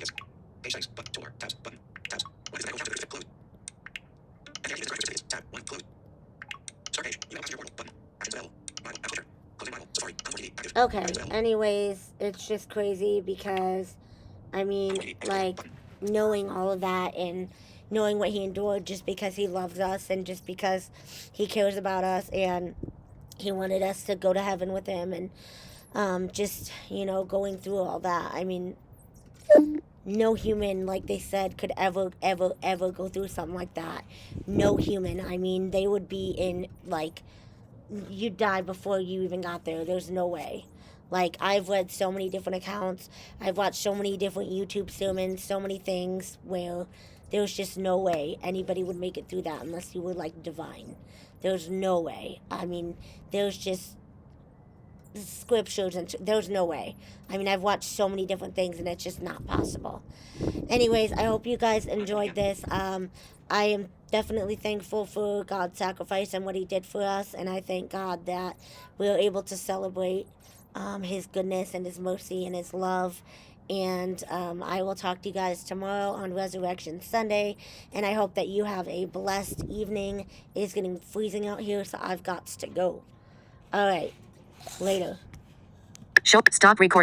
[SPEAKER 2] Okay, anyways, it's just crazy because, I mean, like, knowing all of that and knowing what he endured just because he loves us and just because he cares about us and he wanted us to go to heaven with him, and just, you know, going through all that. I mean, no human, like they said, could ever go through something like that. No human. I mean, they would be in, like, you'd die before you even got there. There's no way. Like, I've read so many different accounts. I've watched so many different YouTube sermons, so many things where there's just no way anybody would make it through that unless you were, like, divine. There's no way. I mean, there's just scriptures and there's no way. I mean, I've watched so many different things and it's just not possible. Anyways, I hope you guys enjoyed this. I am definitely thankful for God's sacrifice and what he did for us, and I thank God that we are able to celebrate his goodness and his mercy and his love. And I will talk to you guys tomorrow on Resurrection Sunday, and I hope that you have a blessed evening. It's getting freezing out here, so I've got to go. All right, later.
[SPEAKER 1] Stop recording.